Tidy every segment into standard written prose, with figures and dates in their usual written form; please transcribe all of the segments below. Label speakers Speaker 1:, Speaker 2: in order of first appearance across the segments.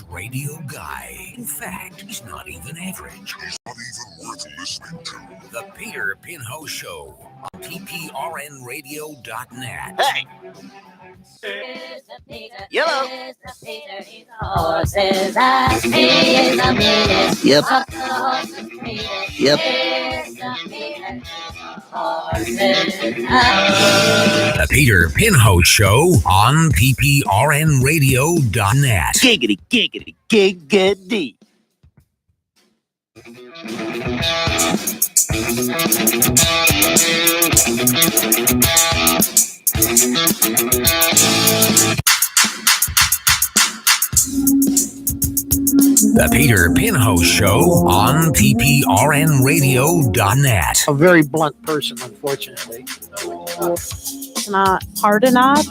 Speaker 1: Radio guy. In fact, he's not even average. He's not even worth listening to. The Peter Pinho Show on tprnradio.net.
Speaker 2: Hey! Yellow. Yep. Yep.
Speaker 1: The Peter Pinho Show on tprnradio.net.
Speaker 2: Giggity, giggity, giggity.
Speaker 1: The Peter Pinho Show on tprnradio.net.
Speaker 3: A very blunt person, unfortunately.
Speaker 4: It's not hard enough.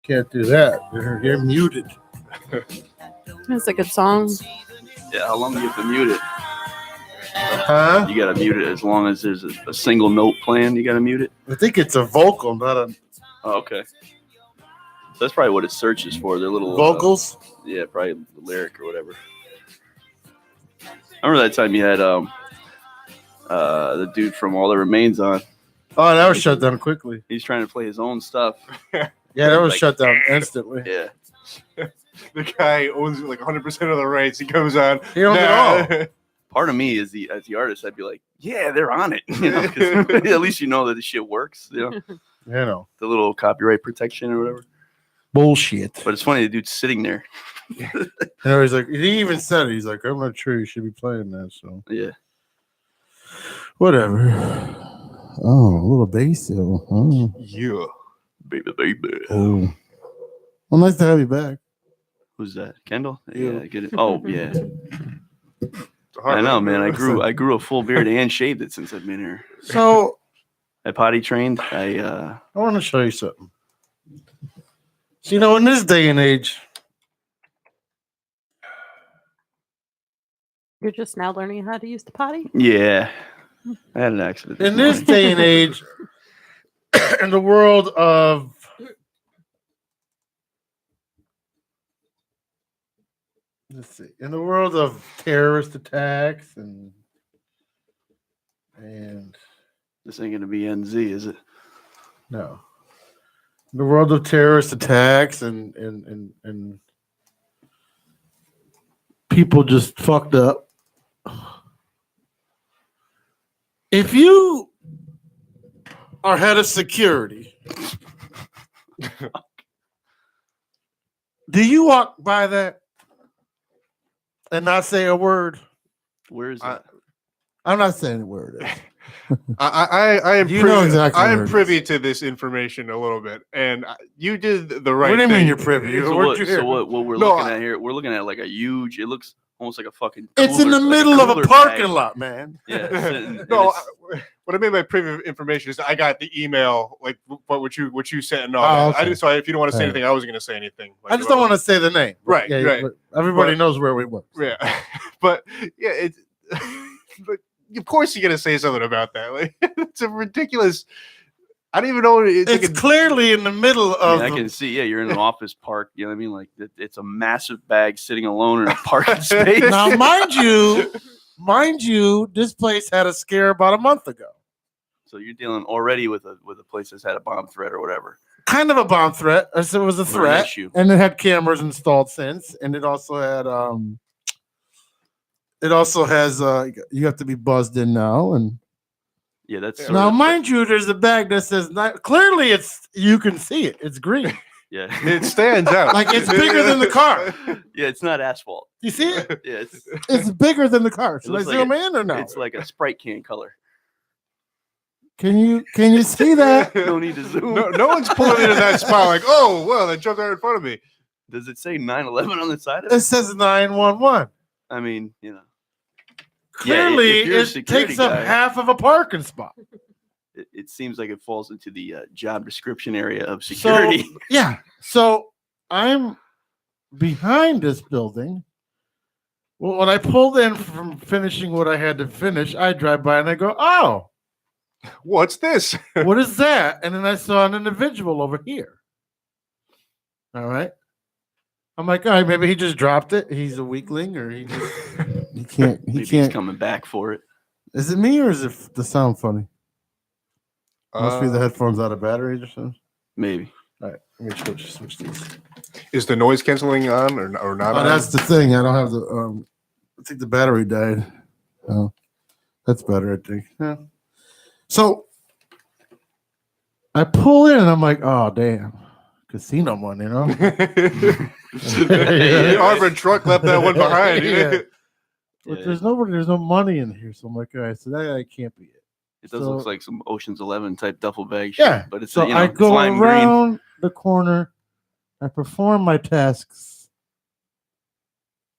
Speaker 3: Can't do that. You're muted.
Speaker 4: It's a good song.
Speaker 5: Yeah, how long do you have to mute it?
Speaker 3: Huh?
Speaker 5: You gotta mute it as long as there's a single note playing. You gotta mute it.
Speaker 3: I think it's a vocal, not a
Speaker 5: Oh, okay. So that's probably what it searches for. Their little
Speaker 3: vocals.
Speaker 5: Yeah, probably the lyric or whatever. I remember that time you had the dude from All That Remains on.
Speaker 3: Oh, that was shut down quickly.
Speaker 5: He's trying to play his own stuff.
Speaker 3: Yeah, that was shut down instantly.
Speaker 5: Yeah.
Speaker 6: The guy owns like 100% of the rights. He goes on.
Speaker 3: He owns it all.
Speaker 5: Part of me as the artist, I'd be like, yeah, they're on it. You know, 'cause at least you know that the shit works. You know, the little copyright protection or whatever.
Speaker 3: Bullshit.
Speaker 5: But it's funny, the dude's sitting there.
Speaker 3: And he's like, he even said it. He's like, I'm not sure you should be playing that. So
Speaker 5: yeah,
Speaker 3: whatever. Oh, a little bass. Oh.
Speaker 5: Yeah, baby.
Speaker 3: Oh. Well, nice to have you back.
Speaker 5: Who's that? Kendall?
Speaker 3: Yeah.
Speaker 5: Yeah, get it. Oh, yeah. I know, man. I grew a full beard and shaved it since I've been here.
Speaker 3: So
Speaker 5: I potty trained. I
Speaker 3: want to show you something. So, in this day and age,
Speaker 4: You're just now learning how to use the potty?
Speaker 5: Yeah. I had an accident.
Speaker 3: In this day and age, in the world of in the world of terrorist attacks and
Speaker 5: this ain't gonna be NZ, is it?
Speaker 3: no. In the world of terrorist attacks and people just fucked up. If you are head of security, do you walk by that and not say a word?
Speaker 5: Where is that?
Speaker 3: I'm not saying a word.
Speaker 6: I am
Speaker 3: You know exactly
Speaker 6: I
Speaker 3: where
Speaker 6: am
Speaker 3: it
Speaker 6: privy
Speaker 3: is.
Speaker 6: to this information a little bit, and you did the right
Speaker 3: What do you
Speaker 6: thing.
Speaker 3: mean you're privy?
Speaker 5: So
Speaker 3: Where'd
Speaker 5: what,
Speaker 3: you hear?
Speaker 5: so what we're
Speaker 6: No,
Speaker 5: looking at here, we're looking at like a huge, it looks almost like a fucking
Speaker 3: It's in
Speaker 5: cooler-
Speaker 3: the
Speaker 5: like
Speaker 3: middle of a
Speaker 5: cooler
Speaker 3: parking
Speaker 5: bag.
Speaker 3: lot, man.
Speaker 5: Yeah. and
Speaker 6: No,
Speaker 5: it's-
Speaker 6: what I mean by privy information is I got the email, like what you sent and all
Speaker 3: Oh,
Speaker 6: that.
Speaker 3: okay.
Speaker 6: I just so if you don't want to say
Speaker 3: Right.
Speaker 6: anything, I wasn't going to say anything. Like,
Speaker 3: I just don't want to say the name.
Speaker 6: Right,
Speaker 3: Yeah,
Speaker 6: right.
Speaker 3: but everybody
Speaker 6: But-
Speaker 3: knows where we work.
Speaker 6: Yeah, but yeah, it's. But of course, you're going to say something about that. Like, it's a ridiculous. I don't even know.
Speaker 3: It's clearly in the middle
Speaker 5: I
Speaker 3: of.
Speaker 5: mean, I can see, you're in an office park. You know what I mean? Like it's a massive bag sitting alone in a parking space.
Speaker 3: Now, mind you, this place had a scare about a month ago.
Speaker 5: So you're dealing already with a place that's had a bomb threat or whatever.
Speaker 3: Kind of a bomb threat. It was a
Speaker 5: Or an
Speaker 3: threat,
Speaker 5: issue.
Speaker 3: and it had cameras installed since, and it also had It also has you have to be buzzed in now, and
Speaker 5: Yeah, that's
Speaker 6: Yeah.
Speaker 5: sort
Speaker 3: now
Speaker 5: of-
Speaker 3: mind you, there's a bag that says clearly it's you can see it. It's green.
Speaker 5: Yeah,
Speaker 6: It stands out.
Speaker 3: Like, it's bigger than the car.
Speaker 5: yeah, it's not asphalt.
Speaker 3: You see it?
Speaker 5: Yeah,
Speaker 3: It's bigger than the car. Should I
Speaker 5: looks like
Speaker 3: zoom in or no?
Speaker 5: it's like a Sprite can color.
Speaker 3: Can you see that?
Speaker 5: No need to zoom.
Speaker 6: No one's pulling into that spot like, oh, well, they jumped right in front of me.
Speaker 5: Does it say 9/11 on the side of
Speaker 3: It
Speaker 5: it?
Speaker 3: says 911.
Speaker 5: I mean, you know,
Speaker 3: Clearly,
Speaker 5: if you're a
Speaker 3: it
Speaker 5: security
Speaker 3: takes up
Speaker 5: guy-
Speaker 3: half of a parking spot.
Speaker 5: it seems like it falls into the job description area of security.
Speaker 3: So, yeah. So I'm behind this building. Well, when I pulled in from finishing what I had to finish, I drive by and I go, "Oh,
Speaker 6: What's this?
Speaker 3: what is that?" And then I saw an individual over here. All right. I'm like, all right, maybe he just dropped it. He's a weakling, or he can't. He
Speaker 5: Maybe he's
Speaker 3: can't.
Speaker 5: coming back for it.
Speaker 3: Is it me or is it the sound funny? Must be the
Speaker 6: Uh,
Speaker 3: headphones out of batteries or something.
Speaker 5: Maybe.
Speaker 3: All right, let me switch these.
Speaker 6: Is the noise canceling on or not
Speaker 3: Oh,
Speaker 6: on?
Speaker 3: that's the thing. I don't have the. I think the battery died. Oh, that's better. I think. Yeah. So I pull in and I'm like, oh damn, casino one, you know.
Speaker 6: The Harvard truck left that one behind.
Speaker 3: Yeah. But
Speaker 5: Yeah.
Speaker 3: there's nobody. There's no money in here. So I'm like, all right, so that can't be it.
Speaker 5: It does
Speaker 3: So-
Speaker 5: look like some Ocean's 11 type duffel bag shit.
Speaker 3: Yeah.
Speaker 5: But it's
Speaker 3: So
Speaker 5: you know,
Speaker 3: I
Speaker 5: it's
Speaker 3: go
Speaker 5: lime green.
Speaker 3: around the corner. I perform my tasks.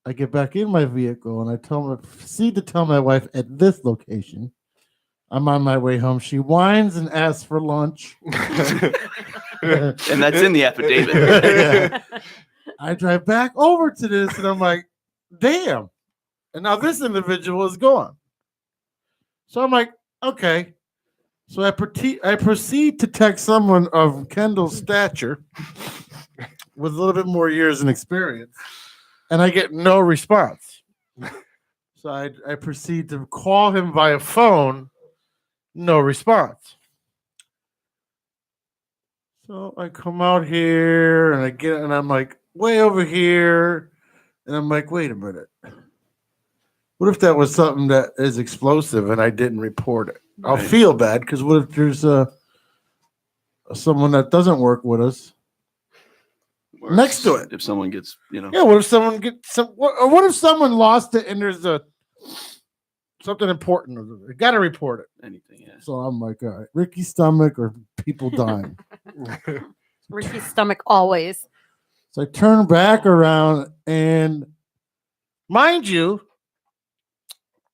Speaker 3: I get back in my vehicle and I proceed to tell my wife at this location. I'm on my way home. She whines and asks for lunch.
Speaker 5: And that's in the affidavit.
Speaker 3: Yeah. I drive back over to this and I'm like, damn. And now this individual is gone. So I'm like, okay. So I proceed to text someone of Kendall's stature with a little bit more years and experience, and I get no response. So I proceed to call him via phone, no response. So I come out here and I'm like way over here, and I'm like, wait a minute. What if that was something that is explosive and I didn't report it? I'll
Speaker 5: Right.
Speaker 3: feel bad because what if there's someone that doesn't work with us?
Speaker 5: Or
Speaker 3: Next to it.
Speaker 5: If someone gets, you know,
Speaker 3: Yeah, what if someone what if someone lost it and there's something important? I gotta report it.
Speaker 5: anything. Yeah.
Speaker 3: So I'm like, all right, Ricky's stomach or people dying.
Speaker 4: Ricky's stomach always.
Speaker 3: So I turn back around and mind you,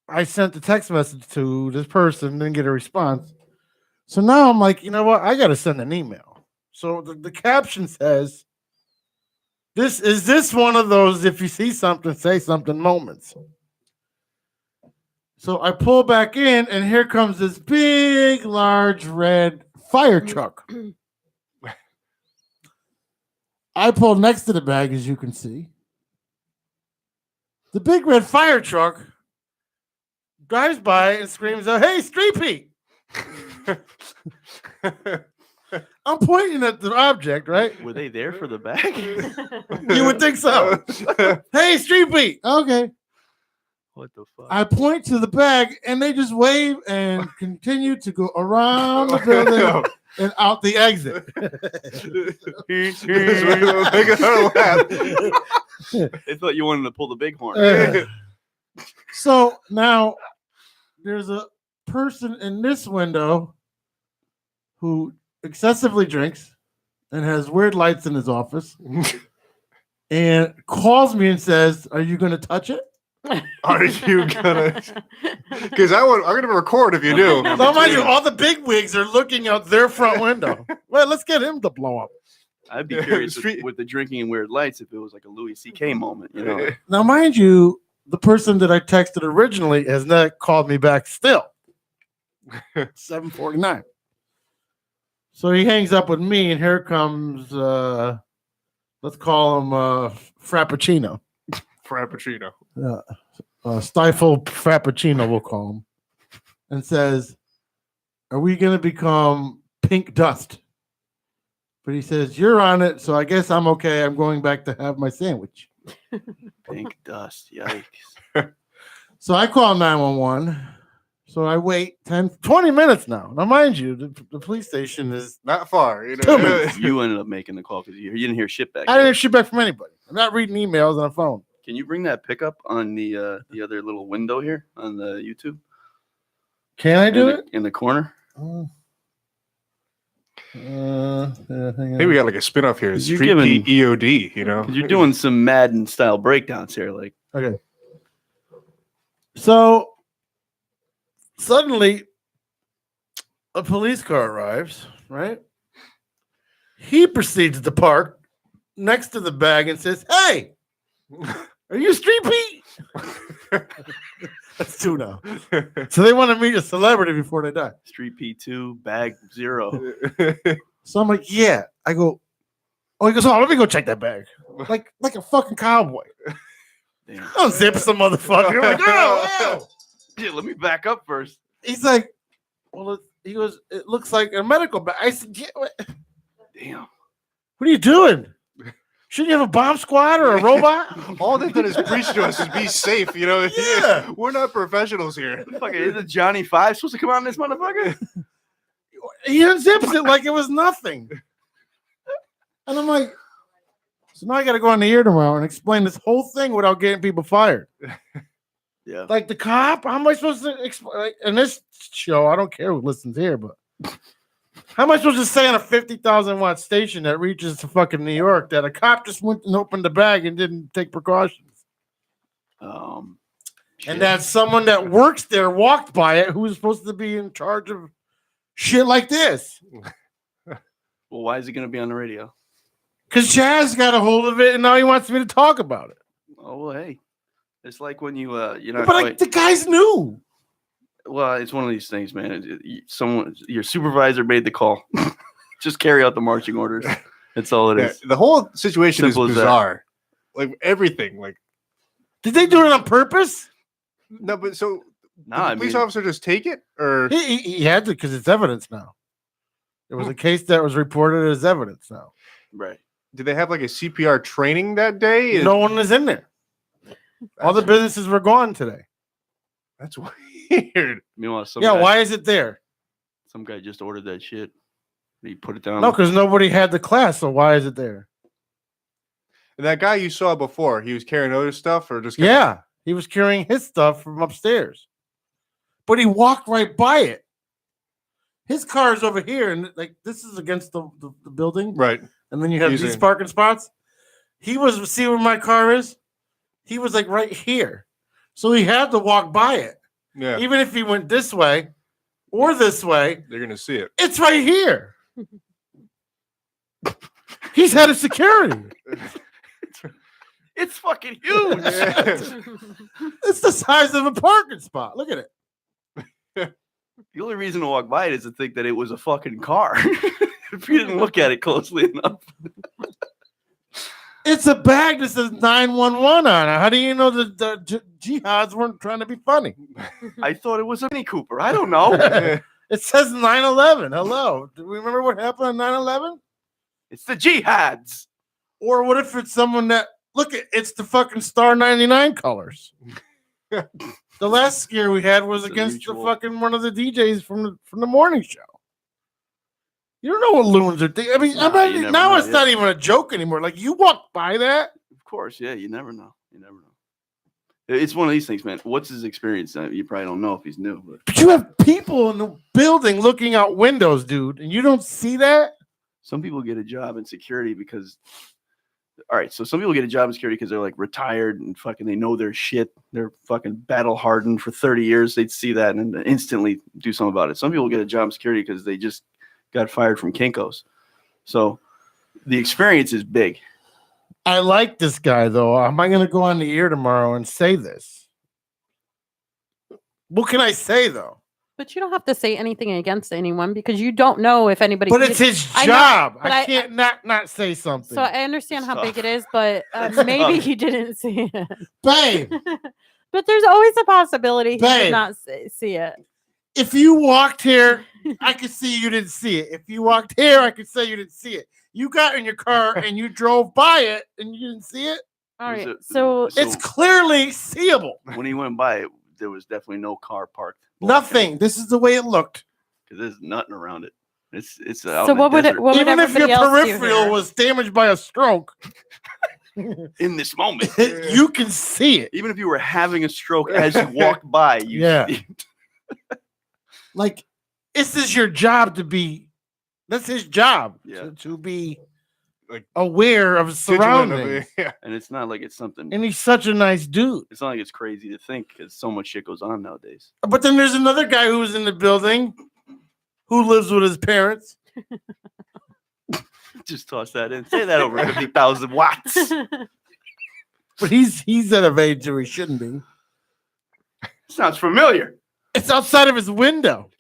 Speaker 3: I sent the text message to this person, didn't get a response. So now I'm like, you know what? I got to send an email. So the caption says, this one of those, if you see something, say something moments. So I pull back in, and here comes this big, large red fire truck. I pull next to the bag, as you can see. The big red fire truck drives by and screams out, "Hey, Street Pete!" I'm pointing at the object, right?
Speaker 5: Were they there for the bag?
Speaker 3: You would think so. Hey, Street Pete! Okay.
Speaker 5: What the fuck?
Speaker 3: I point to the bag, and they just wave and continue to go around the building and out the exit.
Speaker 5: They thought you wanted to pull the big horn.
Speaker 3: So now there's a person in this window who excessively drinks and has weird lights in his office and calls me and says, "Are you going to touch it?"
Speaker 6: Are you gonna? Because I'm gonna record if you do.
Speaker 3: Now, mind you, all the big wigs are looking out their front window. Well, let's get him to blow up.
Speaker 5: I'd be curious with the drinking and weird lights if it was like a Louis C.K. moment, you know.
Speaker 3: Now, mind you, the person that I texted originally has not called me back still. 7:49. So he hangs up with me, and here comes, let's call him Frappuccino.
Speaker 6: Frappuccino.
Speaker 3: Stifle Frappuccino, we'll call him, and says, "Are we going to become pink dust?" But he says, "You're on it, so I guess I'm okay. I'm going back to have my sandwich."
Speaker 5: Pink dust, yikes.
Speaker 3: So I call 911. So I wait 20 minutes now. Now, mind you, the police station is
Speaker 6: Not far. You
Speaker 3: 2
Speaker 6: know.
Speaker 3: minutes.
Speaker 5: You ended up making the call because you didn't hear shit back.
Speaker 3: I didn't hear shit back from anybody. I'm not reading emails on a phone.
Speaker 5: Can you bring that pickup on the other little window here on the YouTube?
Speaker 3: Can I do it?
Speaker 5: In the corner?
Speaker 6: Maybe we got like a spin-off here.
Speaker 5: You're
Speaker 6: Street
Speaker 5: giving-
Speaker 6: Pete EOD, you know?
Speaker 5: 'Cause you're doing some Madden style breakdowns here, like
Speaker 3: Okay. So suddenly a police car arrives, right? He proceeds to park next to the bag and says, "Hey, are you Street Pete?" That's two now. So they want to meet a celebrity before they die.
Speaker 5: Street P2, bag 0.
Speaker 3: So I'm like, "Yeah." I go, "Oh," he goes, "Oh, let me go check that bag." Like a fucking cowboy.
Speaker 5: Damn.
Speaker 3: Don't zip some motherfucker. I'm like, "Oh,
Speaker 5: Yeah, let me back up first.
Speaker 3: He's like, "Well," he goes, "It looks like a medical bag." I said, "Yeah, what
Speaker 5: Damn.
Speaker 3: are you doing? Shouldn't you have a bomb squad or a robot?"
Speaker 6: All they've done is preach to us is be safe, you know?
Speaker 3: Yeah.
Speaker 6: We're not professionals here.
Speaker 5: Fucking is it Johnny 5 supposed to come on this motherfucker?
Speaker 3: He unzips it like it was nothing. And I'm like, so now I got to go on the air tomorrow and explain this whole thing without getting people fired.
Speaker 5: Yeah.
Speaker 3: Like the cop, how am I supposed to explain? Like, in this show, I don't care who listens here, but how am I supposed to say on a 50,000 watt station that reaches to fucking New York that a cop just went and opened the bag and didn't take precautions? And that someone that works there walked by it who was supposed to be in charge of shit like this.
Speaker 5: Well, why is he going to be on the radio?
Speaker 3: Because Chaz got a hold of it and now he wants me to talk about it.
Speaker 5: Oh, well, hey. It's like when you know,
Speaker 3: But like, the guys knew.
Speaker 5: well, it's one of these things, man. Your supervisor made the call. Just carry out the marching orders. That's all it is.
Speaker 6: The whole situation
Speaker 5: Simple as
Speaker 6: is
Speaker 5: that.
Speaker 6: bizarre. Like everything. Like
Speaker 3: Did they do it on purpose?
Speaker 6: no, but so
Speaker 5: Nah,
Speaker 6: did the police officer just take it, or
Speaker 3: He had to because it's evidence now. It was a case that was reported as evidence now.
Speaker 5: right.
Speaker 6: did they have like a CPR training that day?
Speaker 3: No one is in there. All the businesses were gone today.
Speaker 6: That's weird.
Speaker 5: Meanwhile,
Speaker 3: Why is it there?
Speaker 5: some guy just ordered that shit. He put it down.
Speaker 3: No, because nobody had the class, so why is it there?
Speaker 6: And that guy you saw before, he was carrying other stuff, or just
Speaker 3: Yeah, he was carrying his stuff from upstairs, but he walked right by it. His car is over here, and like this is against the building,
Speaker 6: right.
Speaker 3: and then you have these
Speaker 6: Using-
Speaker 3: parking spots. He was see where my car is. He was like right here, so he had to walk by it.
Speaker 6: Yeah,
Speaker 3: Even if he went this way or this way,
Speaker 6: they're gonna see it.
Speaker 3: it's right here. He's head of security.
Speaker 5: It's fucking huge.
Speaker 3: It's the size of a parking spot. Look at it.
Speaker 5: The only reason to walk by it is to think that it was a fucking car. If you didn't look at it closely enough.
Speaker 3: It's a bag that says 911 on it. How do you know that the jihads weren't trying to be funny?
Speaker 5: I thought it was a Mini Cooper. I don't know.
Speaker 3: It says 9/11. Hello. Do we remember what happened on 9/11?
Speaker 5: It's the jihads.
Speaker 3: Or what if it's someone that look at it's the fucking Star 99 colors? The last scare we had was
Speaker 5: It's
Speaker 3: against the
Speaker 5: unusual.
Speaker 3: fucking one of the DJs from the morning show. You don't know what loons are thinking. I mean,
Speaker 5: Nah,
Speaker 3: I'm
Speaker 5: you
Speaker 3: not,
Speaker 5: never
Speaker 3: now
Speaker 5: know,
Speaker 3: it's
Speaker 5: yeah.
Speaker 3: not even a joke anymore. Like you walk by that.
Speaker 5: Of course, yeah. You never know. You never know. It's one of these things, man. What's his experience? You probably don't know if he's new.
Speaker 3: But you have people in the building looking out windows, dude, and you don't see that?
Speaker 5: Some people get a job in security because, all right, so some people get a job in security because they're like retired and fucking they know their shit. They're fucking battle hardened for 30 years. They'd see that and instantly do something about it. Some people get a job in security because they just got fired from Kinko's. So the experience is big.
Speaker 3: I like this guy, though. Am I going to go on the air tomorrow and say this? What can I say, though?
Speaker 4: But you don't have to say anything against anyone because you don't know if anybody.
Speaker 3: But it's his
Speaker 4: I know,
Speaker 3: job.
Speaker 4: but
Speaker 3: I can't not say something.
Speaker 4: So I understand how big
Speaker 5: tough.
Speaker 4: it is, but maybe he didn't see it.
Speaker 3: Babe,
Speaker 4: But there's always a possibility he
Speaker 3: Babe.
Speaker 4: did not see it.
Speaker 3: if you walked here, I could see you didn't see it. If you walked here, I could say you didn't see it. You got in your car and you drove by it and you didn't see it.
Speaker 4: All
Speaker 5: Was
Speaker 4: right,
Speaker 5: it-
Speaker 4: so
Speaker 3: It's clearly seeable.
Speaker 5: when he went by it, there was definitely no car parked.
Speaker 3: Nothing. This is the way it looked.
Speaker 5: Because there's nothing around it. It's out
Speaker 4: so
Speaker 5: in the
Speaker 4: what would it?
Speaker 5: desert.
Speaker 4: What would
Speaker 3: Even if your
Speaker 4: everybody else do
Speaker 3: peripheral
Speaker 4: here?
Speaker 3: was damaged by a stroke,
Speaker 5: in this moment.
Speaker 3: you can see it.
Speaker 5: Even if you were having a stroke as you walked by, you
Speaker 3: Yeah.
Speaker 5: see it.
Speaker 3: Like, this is your job to be. That's his job
Speaker 5: Yeah.
Speaker 3: to be
Speaker 6: Like,
Speaker 3: aware of his
Speaker 6: vigilant of
Speaker 3: surroundings.
Speaker 6: it. Yeah.
Speaker 5: And it's not like it's something.
Speaker 3: And he's such a nice dude.
Speaker 5: It's not like it's crazy to think because so much shit goes on nowadays.
Speaker 3: But then there's another guy who was in the building who lives with his parents.
Speaker 5: Just toss that in. Say that over 50,000 watts.
Speaker 3: But he's at an age where he shouldn't be.
Speaker 5: Sounds familiar.
Speaker 3: It's outside of his window.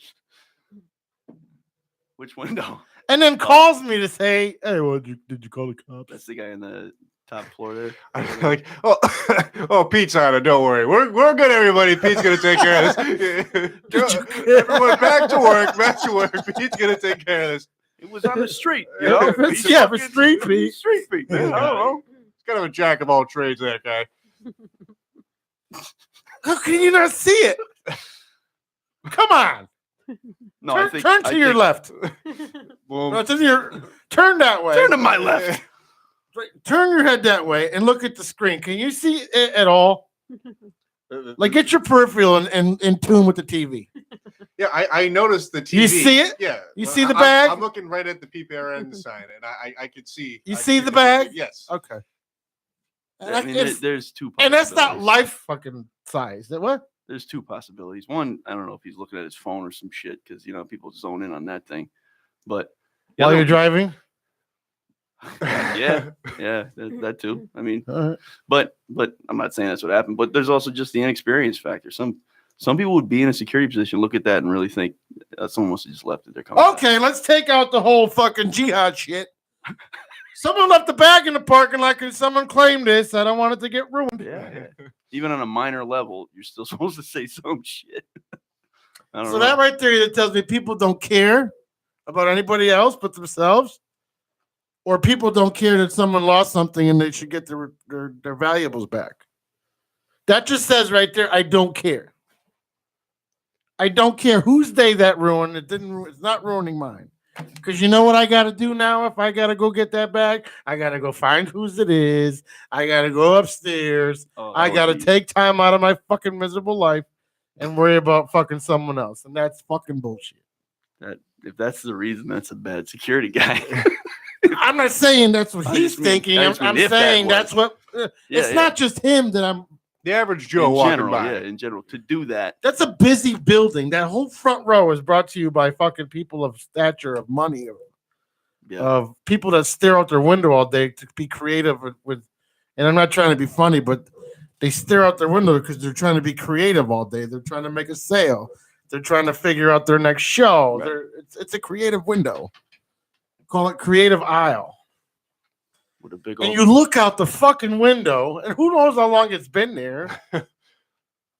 Speaker 5: Which window?
Speaker 3: And then calls me to say, hey, well, did you call the cops?
Speaker 5: That's the guy in the top floor there.
Speaker 6: I'm like, oh, Pete's on it. Don't worry. We're good, everybody. Pete's gonna take care of this. Everyone, back to work. Back to work. Pete's gonna take care of this.
Speaker 5: It was on the street, you know? He's
Speaker 3: Yeah, for
Speaker 5: fucking-
Speaker 3: street Pete.
Speaker 5: Street Pete, man. I don't know.
Speaker 6: He's kind of a jack of all trades, that guy.
Speaker 3: How can you not see it? Come on.
Speaker 5: No,
Speaker 3: Turn to your left.
Speaker 6: Boom.
Speaker 3: No, it's in your turn that way.
Speaker 5: Turn to my left.
Speaker 3: Right, turn your head that way and look at the screen. Can you see it at all? Like, get your peripheral in tune with the TV.
Speaker 6: Yeah, I noticed the TV.
Speaker 3: You see it?
Speaker 6: Yeah.
Speaker 3: You see the
Speaker 6: I'm-
Speaker 3: bag?
Speaker 6: I'm looking right at the PPRN sign, and I could see.
Speaker 3: You
Speaker 6: I
Speaker 3: see
Speaker 6: could
Speaker 3: the bag?
Speaker 6: Yes.
Speaker 3: Okay.
Speaker 5: I mean, there's two.
Speaker 3: And that's not
Speaker 5: possibilities.
Speaker 3: life fucking size. That what?
Speaker 5: There's two possibilities. One, I don't know if he's looking at his phone or some shit because you know people zone in on that thing. But the
Speaker 3: While
Speaker 5: other-
Speaker 3: you're driving?
Speaker 5: yeah, that too. I mean,
Speaker 3: All right.
Speaker 5: but I'm not saying that's what happened. But there's also just the inexperience factor. Some people would be in a security position, look at that, and really think someone must have just left it. They're coming. back.
Speaker 3: Okay, let's take out the whole fucking jihad shit. Someone left the bag in the parking lot because someone claimed this. I don't want it to get ruined.
Speaker 5: Yeah. Even on a minor level, you're still supposed to say some shit. I don't
Speaker 3: So
Speaker 5: know.
Speaker 3: that right there that tells me people don't care about anybody else but themselves, or people don't care that someone lost something and they should get their valuables back. That just says right there, I don't care. I don't care whose day that ruined. It's not ruining mine. Because you know what I got to do now? If I got to go get that bag, I got to go find whose it is. I got to go upstairs. I got to take time out of my fucking miserable life and worry about fucking someone else. And that's fucking bullshit.
Speaker 5: that. If that's the reason, that's a bad security guy.
Speaker 3: I'm not saying that's what
Speaker 5: I
Speaker 3: he's
Speaker 5: just mean-
Speaker 3: thinking.
Speaker 5: I
Speaker 3: I'm
Speaker 5: just mean if that
Speaker 3: saying
Speaker 5: was.
Speaker 3: that's what. It's not just him that I'm.
Speaker 6: The average Joe
Speaker 5: in
Speaker 6: walking
Speaker 5: general,
Speaker 6: by.
Speaker 5: yeah, in general, to do that.
Speaker 3: That's a busy building. That whole front row is brought to you by fucking people of stature, of money,
Speaker 5: Yeah.
Speaker 3: of people that stare out their window all day to be creative with and I'm not trying to be funny, but they stare out their window because they're trying to be creative all day. They're trying to make a sale. They're trying to figure out their next show.
Speaker 5: Right.
Speaker 3: It's a creative window. Call it creative aisle.
Speaker 5: With a big
Speaker 3: And
Speaker 5: old.
Speaker 3: you look out the fucking window, and who knows how long it's been there.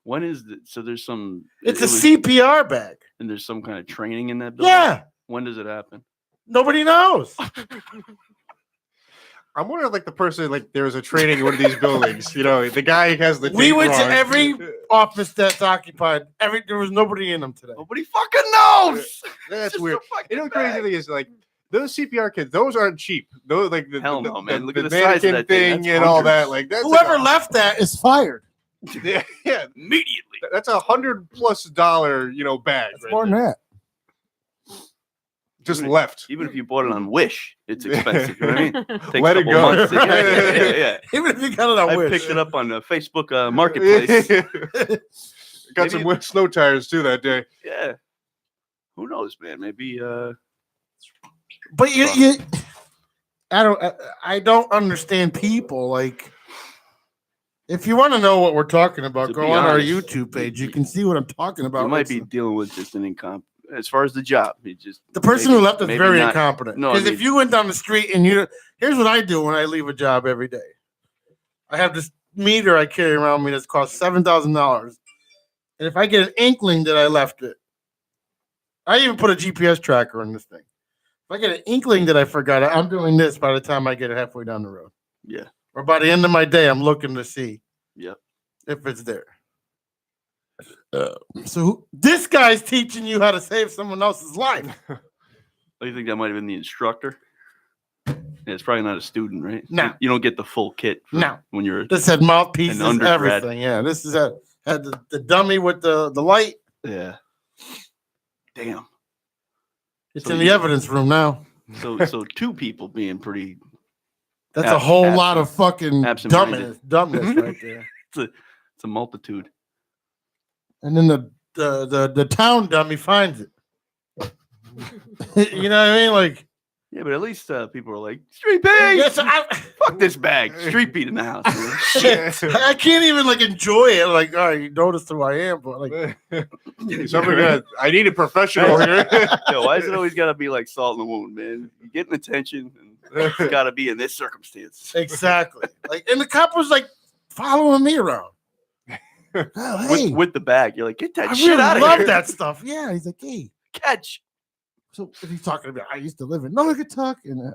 Speaker 5: When is the, so there's some.
Speaker 3: It's a
Speaker 5: it was-
Speaker 3: CPR bag.
Speaker 5: And there's some kind of training in that building.
Speaker 3: Yeah.
Speaker 5: When does it happen?
Speaker 3: Nobody knows.
Speaker 6: I'm wondering, like, the person, like, there was a training in one of these buildings. You know, the guy has the.
Speaker 3: We
Speaker 6: tape
Speaker 3: went to
Speaker 6: wrong.
Speaker 3: every office that's occupied. There was nobody in them today.
Speaker 5: Nobody fucking knows.
Speaker 6: That's
Speaker 5: Just
Speaker 6: weird.
Speaker 5: a fucking
Speaker 6: You know, the crazy
Speaker 5: bag.
Speaker 6: thing is, like, those CPR kits, those aren't cheap. Those, like, the,
Speaker 5: Hell
Speaker 6: the,
Speaker 5: no, man. Look
Speaker 6: the
Speaker 5: at the size of
Speaker 6: mannequin
Speaker 5: that thing.
Speaker 6: thing
Speaker 5: That's
Speaker 6: and all that.
Speaker 5: hundreds.
Speaker 6: Like, that's
Speaker 3: Whoever
Speaker 6: like
Speaker 3: left that is fired.
Speaker 6: yeah,
Speaker 5: Immediately.
Speaker 6: that's $100+ you know, bag.
Speaker 3: It's
Speaker 6: right
Speaker 3: more than
Speaker 6: there.
Speaker 3: that.
Speaker 6: Just left.
Speaker 5: Even if you bought it on Wish, it's expensive. You know what I mean? Takes
Speaker 6: Let
Speaker 5: a
Speaker 6: it
Speaker 5: couple
Speaker 6: go.
Speaker 5: months. Yeah.
Speaker 3: Even if you got it on
Speaker 5: I
Speaker 3: Wish.
Speaker 5: picked it up on Facebook Marketplace.
Speaker 6: Got some
Speaker 5: Maybe-
Speaker 6: snow tires too that day.
Speaker 5: Yeah. Who knows, man? Maybe
Speaker 3: But I don't understand people. Like, if you want to know what we're talking about,
Speaker 5: To
Speaker 3: go
Speaker 5: be
Speaker 3: on our
Speaker 5: honest,
Speaker 3: YouTube page. You can see what I'm talking about.
Speaker 5: you might
Speaker 3: It's-
Speaker 5: be dealing with just an as far as the job. It just
Speaker 3: The person
Speaker 5: maybe-
Speaker 3: who left is
Speaker 5: maybe
Speaker 3: very
Speaker 5: not-
Speaker 3: incompetent.
Speaker 5: No, I
Speaker 3: Because if
Speaker 5: mean-
Speaker 3: you went down the street and here's what I do when I leave a job every day. I have this meter I carry around me that's cost $7,000, and if I get an inkling that I left it, I even put a GPS tracker on this thing. If I get an inkling that I forgot it, I'm doing this by the time I get it halfway down the road.
Speaker 5: Yeah.
Speaker 3: Or by the end of my day, I'm looking to see
Speaker 5: Yep.
Speaker 3: if it's there. So this guy's teaching you how to save someone else's life.
Speaker 5: Oh, you think that might have been the instructor? Yeah, it's probably not a student, right?
Speaker 3: No.
Speaker 5: You don't get the full kit
Speaker 3: No.
Speaker 5: when you're
Speaker 3: This had mouthpieces,
Speaker 5: An undergrad.
Speaker 3: everything. Yeah, this is had the dummy with the light.
Speaker 5: yeah. Damn.
Speaker 3: It's
Speaker 5: So
Speaker 3: in the
Speaker 5: you-
Speaker 3: evidence room now.
Speaker 5: So two people being pretty
Speaker 3: That's a whole
Speaker 5: absent-
Speaker 3: lot of fucking
Speaker 5: absent-minded.
Speaker 3: dumbness right there.
Speaker 5: it's a multitude.
Speaker 3: And then the town dummy finds it. You know what I mean? Like,
Speaker 5: Yeah, but at least people are like, Street Beat!
Speaker 3: yes,
Speaker 5: Fuck this bag. Street Beat in the house. man.
Speaker 3: I can't even like enjoy it. Like, all right, you noticed who I am, but like,
Speaker 6: I need a professional here.
Speaker 5: Yo, why is it always got to be like salt in the wound, man? You getting attention, and it's got to be in this circumstance.
Speaker 3: exactly. Like, and the cop was like following me around. Oh, hey,
Speaker 5: With the bag, you're like, get that
Speaker 3: I
Speaker 5: shit
Speaker 3: really
Speaker 5: out of
Speaker 3: love
Speaker 5: here.
Speaker 3: that stuff. Yeah, he's like, hey.
Speaker 5: Catch.
Speaker 3: So if he's talking about, I used to live in Nogatuk, and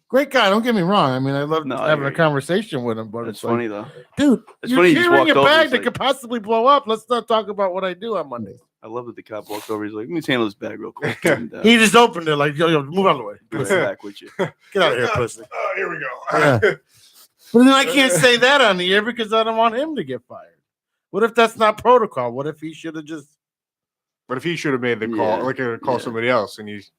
Speaker 3: great guy. Don't get me wrong. I mean, I love
Speaker 5: No, I
Speaker 3: having
Speaker 5: hear
Speaker 3: a
Speaker 5: you.
Speaker 3: conversation with him. But
Speaker 5: That's
Speaker 3: it's
Speaker 5: funny
Speaker 3: like,
Speaker 5: though.
Speaker 3: dude,
Speaker 5: It's
Speaker 3: you're
Speaker 5: funny he just
Speaker 3: carrying a
Speaker 5: walked over,
Speaker 3: bag
Speaker 5: he's
Speaker 3: that
Speaker 5: like-
Speaker 3: could possibly blow up. Let's not talk about what I do on Mondays.
Speaker 5: I love that the cop walked over. He's like, let me just handle this bag real quick. And,
Speaker 3: He just opened it like, yo, move out of the way.
Speaker 5: be right back with you.
Speaker 3: Get out of here, pussy.
Speaker 6: Oh, here we go.
Speaker 3: Yeah. But then I can't say that on the air because I don't want him to get fired. What if that's not protocol? What if he should have just?
Speaker 6: But if he should have made the call,
Speaker 5: Yeah,
Speaker 6: like call
Speaker 5: yeah.
Speaker 6: somebody else, and he's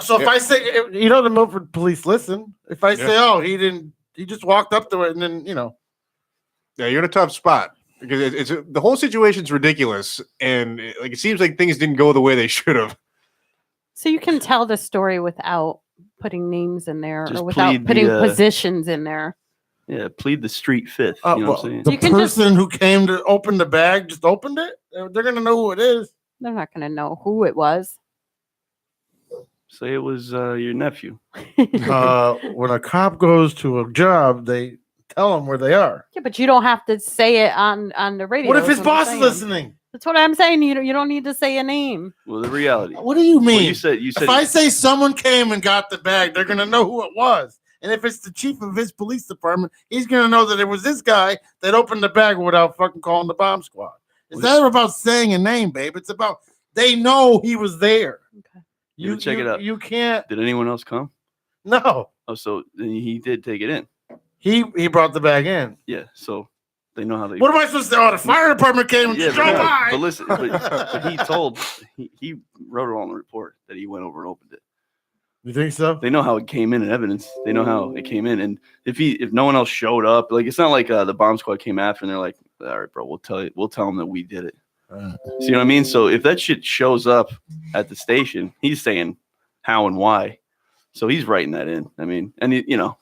Speaker 3: So if I say, you know, the Milford police listen. If I say, oh, he didn't, he just walked up to it, and then
Speaker 6: yeah, you're in a tough spot because it's the whole situation's ridiculous, and it seems like things didn't go the way they should have.
Speaker 4: So you can tell the story without putting names in there
Speaker 5: Just
Speaker 4: or without
Speaker 5: plead the,
Speaker 4: putting positions in there.
Speaker 5: Yeah, plead the street fifth.
Speaker 3: Oh,
Speaker 5: You know what I'm saying?
Speaker 3: the
Speaker 4: You can just-
Speaker 3: person who came to open the bag just opened it. They're gonna know who it is.
Speaker 4: They're not going to know who it was.
Speaker 5: Say it was your nephew.
Speaker 3: When a cop goes to a job, they tell them where they are.
Speaker 4: Yeah, but you don't have to say it on the radio.
Speaker 3: What if his
Speaker 4: is what I'm
Speaker 3: boss is
Speaker 4: saying.
Speaker 3: listening?
Speaker 4: That's what I'm saying. You don't need to say a name.
Speaker 5: Well, the reality.
Speaker 3: What do you
Speaker 5: Well,
Speaker 3: mean?
Speaker 5: you said
Speaker 3: If I say someone came and got the bag, they're gonna know who it was. And if it's the chief of his police department, he's gonna know that it was this guy that opened the bag without fucking calling the bomb squad. It's not about saying a name, babe. It's about they know he was there.
Speaker 4: Okay.
Speaker 5: You check it out.
Speaker 3: You can't.
Speaker 5: Did anyone else come?
Speaker 3: No,
Speaker 5: Oh, so then he did take it in.
Speaker 3: he brought the bag in.
Speaker 5: Yeah, so they know how they.
Speaker 3: What am I supposed to say? Oh, the fire department came and
Speaker 5: Yeah,
Speaker 3: drove by.
Speaker 5: but listen, but he told he wrote it on the report that he went over and opened it.
Speaker 3: You think so?
Speaker 5: They know how it came in evidence. They know how it came in, and if no one else showed up, like it's not like the bomb squad came after and they're like, all right, bro, we'll tell them that we did it. See what I mean? So if that shit shows up at the station, he's saying how and why. So he's writing that in. I mean, and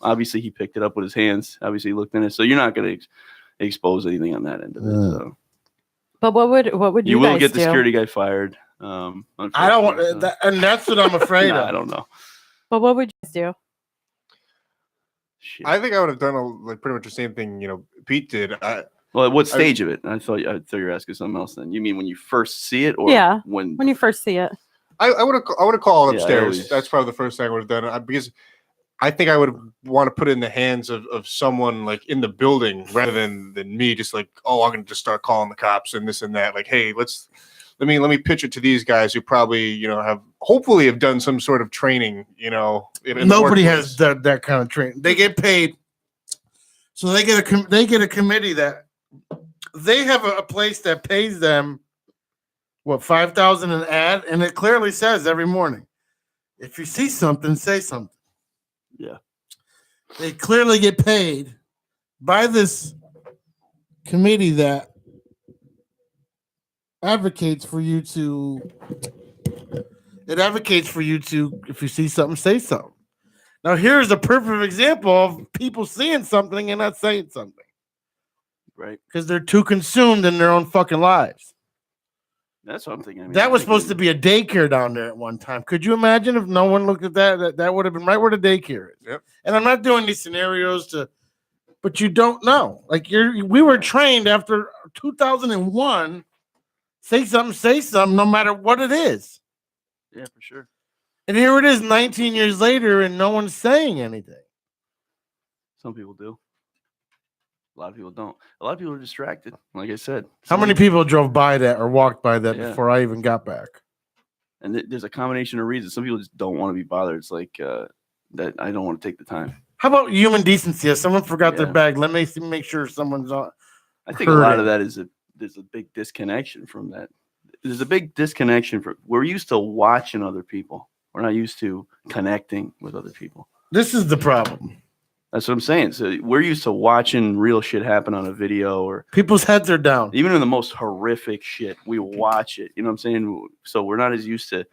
Speaker 5: obviously he picked it up with his hands. Obviously he looked in it. So you're not going to expose anything on that end of it. So.
Speaker 4: But what would you
Speaker 5: will
Speaker 4: guys
Speaker 5: get the
Speaker 4: do?
Speaker 5: security guy fired.
Speaker 3: I don't want that, and that's what I'm afraid of.
Speaker 5: I don't know.
Speaker 4: But what would you guys do?
Speaker 5: Shit.
Speaker 6: I think I would have done pretty much the same thing, Pete did.
Speaker 5: Well, at what stage of it? I thought you were asking something else. Then you mean when you first see it, or when
Speaker 4: you first see it?
Speaker 6: I would have called upstairs.
Speaker 5: Yeah,
Speaker 6: That's probably the first thing I would have done because I think I would want to put it in the hands of someone like in the building rather than me just like, I'm going to just start calling the cops and this and that. Like, hey, let me pitch it to these guys who probably, hopefully have done some sort of training,
Speaker 3: Nobody has done that kind of training. They get paid. So they get a committee that they have a place that pays them $5,000 an ad, and it clearly says every morning, if you see something, say something.
Speaker 5: Yeah.
Speaker 3: They clearly get paid by this committee that advocates for you to, if you see something, say something. Now, here's a perfect example of people seeing something and not saying something.
Speaker 5: Right.
Speaker 3: Because they're too consumed in their own fucking lives.
Speaker 5: That's what I'm thinking.
Speaker 3: That was supposed to be a daycare down there at one time. Could you imagine if no one looked at that? That would have been right where the daycare is.
Speaker 6: Yep.
Speaker 3: And I'm not doing these scenarios but you don't know. Like we were trained after 2001. Say something, no matter what it is.
Speaker 5: Yeah, for sure.
Speaker 3: And here it is 19 years later, and no one's saying anything.
Speaker 5: Some people do. A lot of people don't. A lot of people are distracted. Like I said.
Speaker 3: How many people drove by that or walked by that before I even got back?
Speaker 5: And there's a combination of reasons. Some people just don't want to be bothered. It's like that I don't want to take the time.
Speaker 3: How about human decency? If someone forgot their bag, let me make sure someone's on.
Speaker 5: I think a lot of that is there's a big disconnection from that. There's a big disconnection we're used to watching other people. We're not used to connecting with other people.
Speaker 3: This is the problem.
Speaker 5: That's what I'm saying. So we're used to watching real shit happen on a video, or
Speaker 3: people's heads are down.
Speaker 5: Even in the most horrific shit, we watch it. You know what I'm saying? So we're not as used to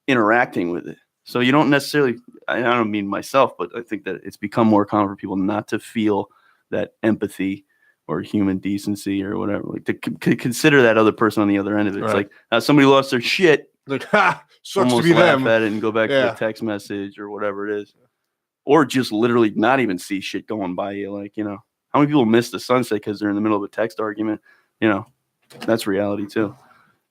Speaker 5: interacting with it. So you don't necessarily, I don't mean myself, but I think that it's become more common for people not to feel that empathy or human decency or whatever, like to consider that other person on the other end of it. It's like somebody lost their shit.
Speaker 6: Like,
Speaker 5: sucks to be them. At it and go back to a text message or whatever it is. Or just literally not even see shit going by you. Like, how many people miss the sunset because they're in the middle of a text argument? That's reality too.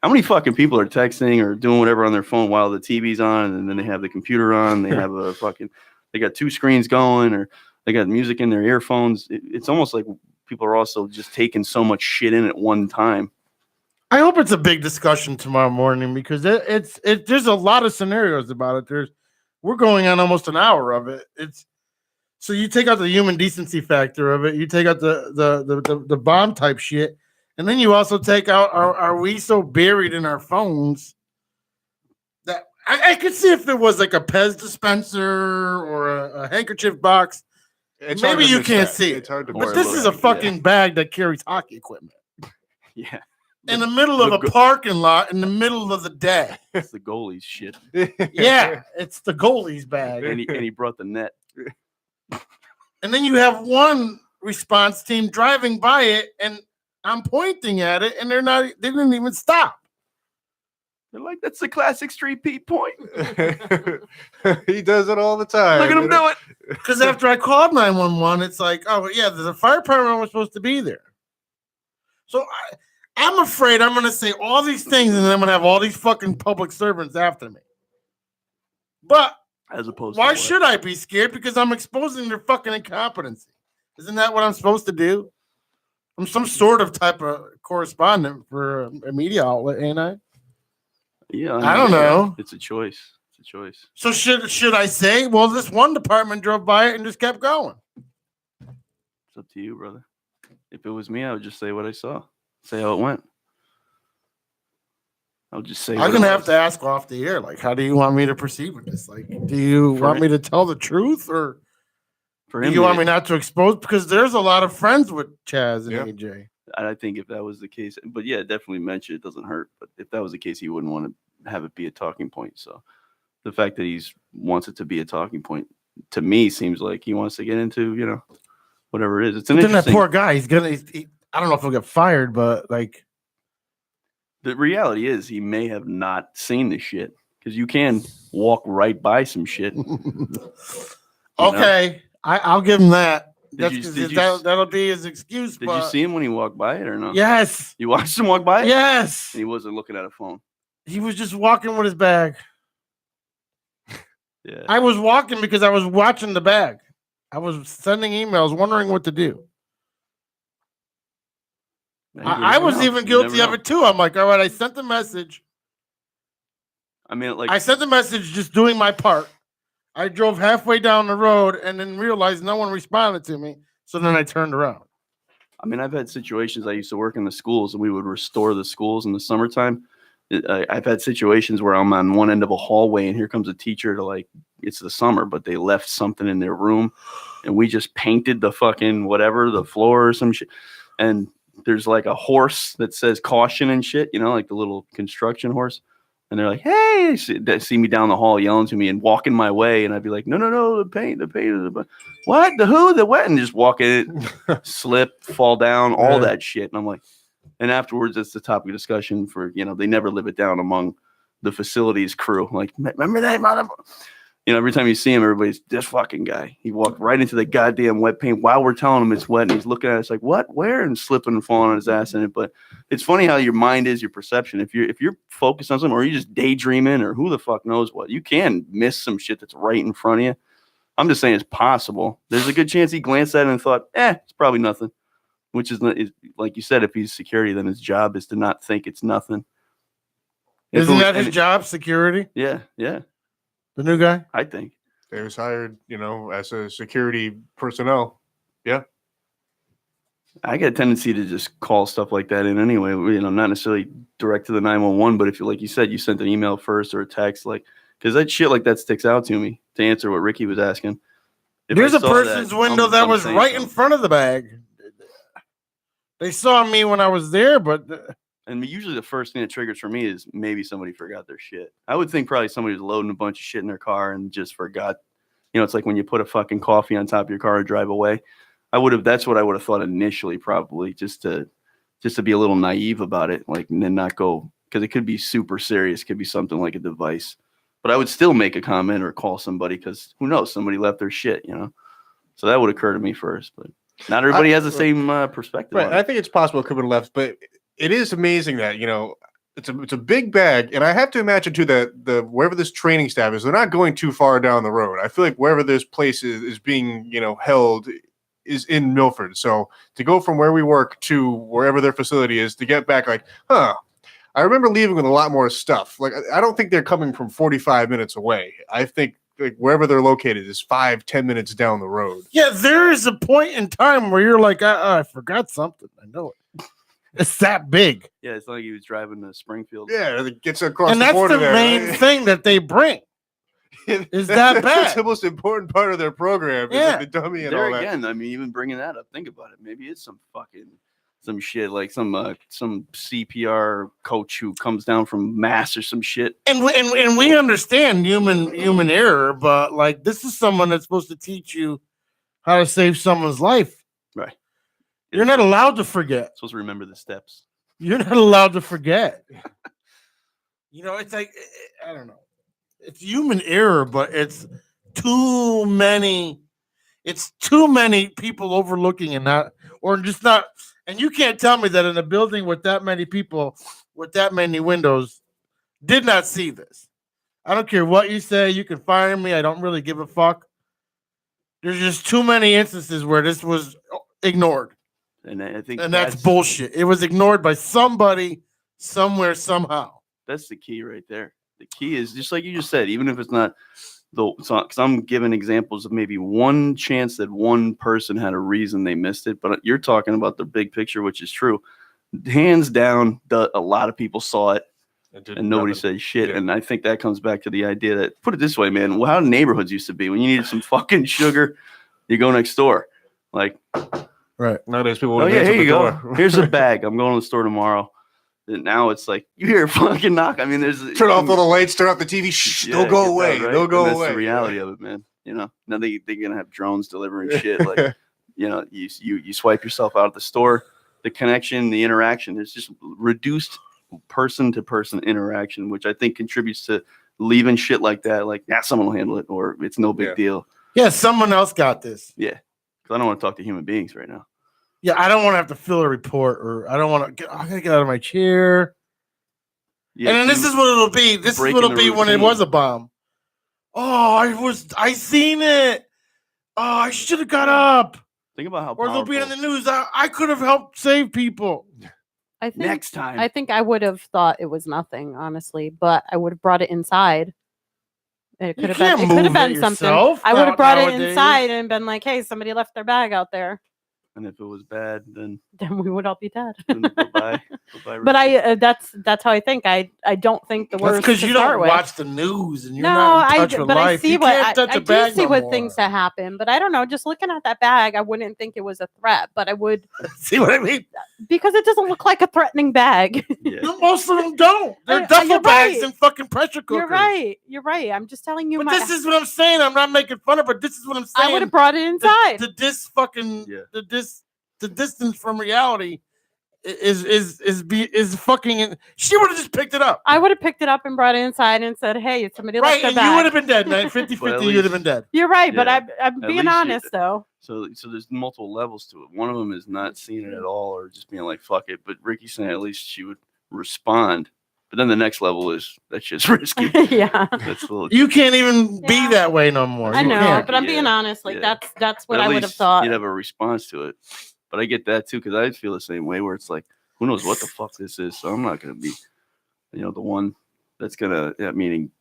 Speaker 5: How many fucking people are texting or doing whatever on their phone while the TV's on and then they have the computer on? They have they got two screens going or they got music in their earphones. It's almost like people are also just taking so much shit in at one time.
Speaker 3: I hope it's a big discussion tomorrow morning because there's a lot of scenarios about it. We're going on almost an hour of it. So you take out the human decency factor of it, you take out the bomb type shit, and then you also take out are we so buried in our phones that I could see if there was like a Pez dispenser or a handkerchief box. Maybe you can't see it.
Speaker 6: It's hard to
Speaker 3: but this is a fucking bag that carries hockey equipment.
Speaker 5: Yeah.
Speaker 3: In the middle of a parking lot in the middle of the day.
Speaker 5: It's the goalie's shit.
Speaker 3: Yeah, it's the goalie's bag.
Speaker 5: And he brought the net.
Speaker 3: And then you have one response team driving by it, and I'm pointing at it, and they didn't even stop.
Speaker 5: They're like, that's the classic Street Pete point.
Speaker 6: He does it all the time.
Speaker 5: Look at him do it.
Speaker 3: Because after I called 911, it's like, oh, yeah, the fire department was supposed to be there. So I'm afraid I'm going to say all these things, and then I'm going to have all these fucking public servants after me. But
Speaker 5: as opposed
Speaker 3: why
Speaker 5: to
Speaker 3: should I be scared? Because I'm exposing their fucking incompetency. Isn't that what I'm supposed to do? I'm some sort of type of correspondent for a media outlet, ain't I?
Speaker 5: Yeah,
Speaker 3: I don't know.
Speaker 5: It's a choice. It's a choice.
Speaker 3: So should I say, well, this one department drove by it and just kept going?
Speaker 5: It's up to you, brother. If it was me, I would just say what I saw. Say how it went. I'll just say.
Speaker 3: I'm gonna have to ask off the air. Like, how do you want me to proceed with this? Like, do you want me to tell the truth, or do you want me not to expose? Because there's a lot of friends with Chaz and AJ.
Speaker 5: I think if that was the case, but yeah, definitely mention it. Doesn't hurt. But if that was the case, he wouldn't want to have it be a talking point. So the fact that he's wants it to be a talking point to me seems like he wants to get into, you know, whatever it is. It's an
Speaker 3: Then that
Speaker 5: interesting.
Speaker 3: poor guy, I don't know if he'll get fired, but like
Speaker 5: The reality is he may have not seen the shit because you can walk right by some shit.
Speaker 3: okay, I'll give him that.
Speaker 5: Did you
Speaker 3: That'll be his excuse.
Speaker 5: Did you see him when he walked by it or no?
Speaker 3: Yes.
Speaker 5: You watched him walk by it?
Speaker 3: Yes.
Speaker 5: And he wasn't looking at a phone.
Speaker 3: He was just walking with his bag.
Speaker 5: Yeah.
Speaker 3: I was walking because I was watching the bag. I was sending emails, wondering what to do. I was even guilty of it too. I'm like, all right, I sent the message.
Speaker 5: I mean, like
Speaker 3: I sent the message just doing my part. I drove halfway down the road and then realized no one responded to me. So then I turned around.
Speaker 5: I mean, I've had situations. I used to work in the schools, and we would restore the schools in the summertime. I've had situations where I'm on one end of a hallway, and here comes a teacher to like, it's the summer, but they left something in their room, and we just painted the fucking whatever, the floor or some shit. And there's like a horse that says caution and shit, you know, like the little construction horse. And they're like, hey, they see me down the hall yelling to me and walking my way. And I'd be like, no, the paint, what, the who, the what? And just walk in, slip, fall down, all that shit. And I'm like, and afterwards, it's the topic of discussion for, you know, they never live it down among the facilities crew. Like, remember that motherfucker? You know, every time you see him, everybody's this fucking guy. He walked right into the goddamn wet paint while we're telling him it's wet. And he's looking at us like, what, where? And slipping and falling on his ass in it. But it's funny how your mind is, your perception. If you're focused on something or you're just daydreaming or who the fuck knows what, you can miss some shit that's right in front of you. I'm just saying it's possible. There's a good chance he glanced at it and thought, it's probably nothing. Which is like you said, if he's security, then his job is to not think it's nothing.
Speaker 3: Isn't that his job, security?
Speaker 5: Yeah.
Speaker 3: The new guy?
Speaker 5: I think.
Speaker 6: They was hired, you know, as a security personnel. Yeah.
Speaker 5: I get a tendency to just call stuff like that in anyway. You know, not necessarily direct to the 911, but if you, like you said, you sent an email first or a text, like, because that shit like that sticks out to me. To answer what Ricky was asking,
Speaker 3: there's a person's window that was right in front of the bag. They saw me when I was there, but.
Speaker 5: And usually the first thing that triggers for me is maybe somebody forgot their shit. I would think probably somebody was loading a bunch of shit in their car and just forgot. You know, it's like when you put a fucking coffee on top of your car and drive away. That's what I would have thought initially, probably just to be a little naive about it, like, and then not go, because it could be super serious. It could be something like a device, but I would still make a comment or call somebody because who knows, somebody left their shit, you know? So that would occur to me first, but not everybody has the same perspective.
Speaker 6: Right. I think it's possible it could have been left, but it is amazing that, you know, it's a big bag, and I have to imagine too that the wherever this training staff is, they're not going too far down the road. I feel like wherever this place is being, you know, held is in Milford. So to go from where we work to wherever their facility is to get back, like, I remember leaving with a lot more stuff. Like, I don't think they're coming from 45 minutes away. I think like wherever they're located is 5-10 minutes down the road.
Speaker 3: Yeah, there is a point in time where you're like, I forgot something. I know it. It's that big.
Speaker 5: Yeah, it's like he was driving to Springfield.
Speaker 6: Yeah, it gets across
Speaker 3: and
Speaker 6: the border.
Speaker 3: And that's the main thing that they bring. Is that bad?
Speaker 6: That's the most important part of their program.
Speaker 3: Yeah.
Speaker 6: Like the dummy and
Speaker 5: there
Speaker 6: all
Speaker 5: again,
Speaker 6: that.
Speaker 5: I mean, even bringing that up, think about it. Maybe it's some shit like some CPR coach who comes down from Mass or some shit.
Speaker 3: And we understand human error, but like this is someone that's supposed to teach you how to save someone's life.
Speaker 5: Right.
Speaker 3: You're not allowed to forget.
Speaker 5: Supposed to remember the steps.
Speaker 3: You're not allowed to forget. You know, it's like, I don't know. It's human error, but it's too many people overlooking and not, or just not. And you can't tell me that in a building with that many people, with that many windows, did not see this. I don't care what you say. You can fire me. I don't really give a fuck. There's just too many instances where this was ignored.
Speaker 5: And I think
Speaker 3: that's bullshit. It was ignored by somebody, somewhere, somehow.
Speaker 5: That's the key right there. The key is just like you just said, even if it's not because I'm giving examples of maybe one chance that one person had a reason they missed it, but you're talking about the big picture, which is true. Hands down, a lot of people saw it and nobody said shit. Yeah. And I think that comes back to the idea that, put it this way, man, how neighborhoods used to be. When you needed some fucking sugar, you go next door. Like,
Speaker 3: right.
Speaker 6: Nowadays, people
Speaker 5: here you go. Here's a bag. I'm going to the store tomorrow. And now it's like you hear a fucking knock. I mean, there's
Speaker 6: Turn off all the lights, turn off the TV. Shh,
Speaker 5: yeah,
Speaker 6: they'll go
Speaker 5: get that
Speaker 6: away.
Speaker 5: right.
Speaker 6: They'll go
Speaker 5: And
Speaker 6: away.
Speaker 5: That's the reality of it, man. Now they're gonna have drones delivering shit. Like you swipe yourself out of the store. The connection, the interaction, it's just reduced person to person interaction, which I think contributes to leaving shit like that. Like, someone will handle it, or it's no big deal.
Speaker 3: Yeah, someone else got this.
Speaker 5: Yeah, because I don't want to talk to human beings right now.
Speaker 3: Yeah, I don't want to have to fill a report, or I don't want to. I gotta get out of my chair.
Speaker 5: Yeah,
Speaker 3: and then this is what it'll be. This is what it'll be when it was a bomb. Oh, I seen it. Oh, I should have got up.
Speaker 5: Think about how.
Speaker 3: Or they'll be
Speaker 5: powerful-
Speaker 3: in the news. I could have helped save people.
Speaker 4: I think
Speaker 5: next time.
Speaker 4: I think I would have thought it was nothing, honestly, but I would have brought it inside. It could have been. It could have been something. I would have brought it inside and been like, "Hey, somebody left their bag out there."
Speaker 5: And if it was bad, then
Speaker 4: we would all be dead.
Speaker 5: Bye-bye.
Speaker 4: But that's how I think. I don't think the worst.
Speaker 3: Because you don't watch the news and you're
Speaker 4: no,
Speaker 3: not in touch with
Speaker 4: but
Speaker 3: life.
Speaker 4: I see
Speaker 3: you
Speaker 4: what
Speaker 3: touch
Speaker 4: I
Speaker 3: a
Speaker 4: do
Speaker 3: bag
Speaker 4: see
Speaker 3: no
Speaker 4: what
Speaker 3: more.
Speaker 4: things that happen. But I don't know. Just looking at that bag, I wouldn't think it was a threat. But I would
Speaker 3: see what I mean
Speaker 4: because it doesn't look like a threatening bag.
Speaker 5: Yeah.
Speaker 3: Most of them don't. They're duffel bags and fucking pressure cookers.
Speaker 4: You're right. I'm just telling you.
Speaker 3: But this is what I'm saying. I'm not making fun of it. This is what I'm saying.
Speaker 4: I would have brought it inside.
Speaker 3: The distance from reality is fucking. She would have just picked it up.
Speaker 4: I would have picked it up and brought it inside and said, "Hey, somebody left their
Speaker 3: and
Speaker 4: bag."
Speaker 3: you would have been dead, man. 50-50, you would have been dead.
Speaker 4: You're right,
Speaker 5: Yeah.
Speaker 4: but I'm being honest though.
Speaker 5: So there's multiple levels to it. One of them is not seeing it at all or just being like, fuck it. But Ricky's saying at least she would respond. But then the next level is that shit's risky.
Speaker 4: Yeah.
Speaker 5: That's a little,
Speaker 3: You can't even be that way no more.
Speaker 4: I
Speaker 3: You
Speaker 4: know,
Speaker 3: can't.
Speaker 4: but I'm being honest. Like that's what I would have thought.
Speaker 5: You'd have a response to it. But I get that too, because I feel the same way where it's like, who knows what the fuck this is. So I'm not gonna be, the one that's gonna meaning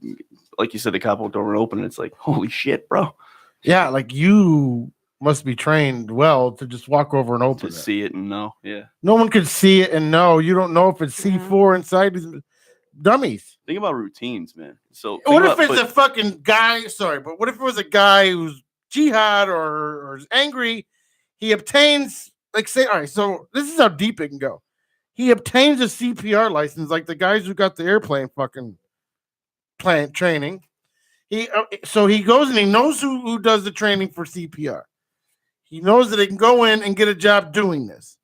Speaker 5: like you said, the cop won't door open and it's like, holy shit, bro.
Speaker 3: Yeah, like you must be trained well to just walk over and open
Speaker 5: To
Speaker 3: it.
Speaker 5: see it and know. Yeah.
Speaker 3: No one could see it and know. You don't know if it's C4 inside these dummies.
Speaker 5: Think about routines, man. So
Speaker 3: What if it's a fucking guy? Sorry, but what if it was a guy who's jihad or is angry? He obtains, like, say, all right, so this is how deep it can go. He obtains a CPR license, like the guys who got the airplane fucking plant training. So he goes and he knows who does the training for CPR. He knows that he can go in and get a job doing this.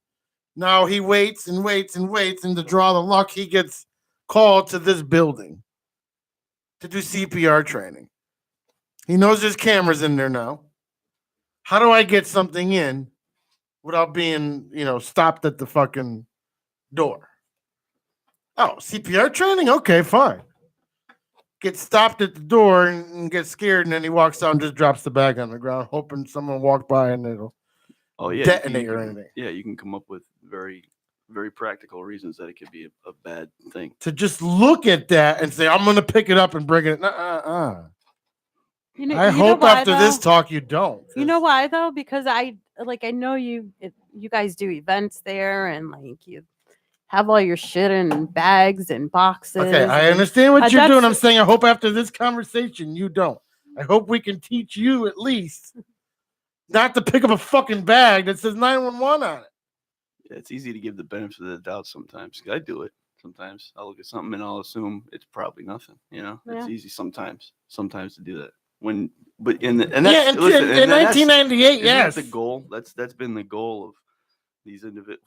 Speaker 3: Now he waits and waits and waits, and to draw the luck, he gets called to this building to do CPR training. He knows there's cameras in there now. How do I get something in without being, stopped at the fucking door? Oh, CPR training? Okay, fine. Gets stopped at the door and gets scared, and then he walks out and just drops the bag on the ground, hoping someone walked by and it'll detonate or anything.
Speaker 5: Yeah, you can come up with very, very practical reasons that it could be a bad thing.
Speaker 3: To just look at that and say, I'm going to pick it up and bring it. I hope after this talk you don't.
Speaker 4: You know why though? Because I know you guys do events there and like you have all your shit in bags and boxes.
Speaker 3: Okay, I understand what you're doing. I'm saying I hope after this conversation you don't. I hope we can teach you at least not to pick up a fucking bag that says 911 on it.
Speaker 5: Yeah, it's easy to give the benefit of the doubt sometimes. I do it sometimes. I'll look at something and I'll assume it's probably nothing. It's easy sometimes to do that. In
Speaker 3: 1998, yes,
Speaker 5: that's the goal. That's been the goal of these individuals.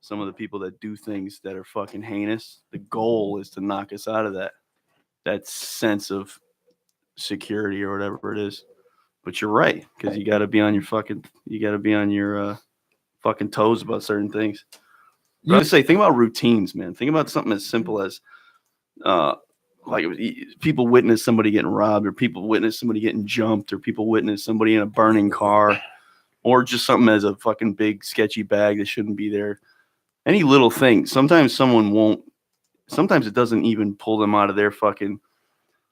Speaker 5: Some of the people that do things that are fucking heinous. The goal is to knock us out of that sense of security or whatever it is. But you're right, because you got to be on your fucking toes about certain things. But I would say, think about routines, man. Think about something as simple as people witness somebody getting robbed, or people witness somebody getting jumped, or people witness somebody in a burning car, or just something as a fucking big sketchy bag that shouldn't be there. Any little thing. Sometimes it doesn't even pull them out of their fucking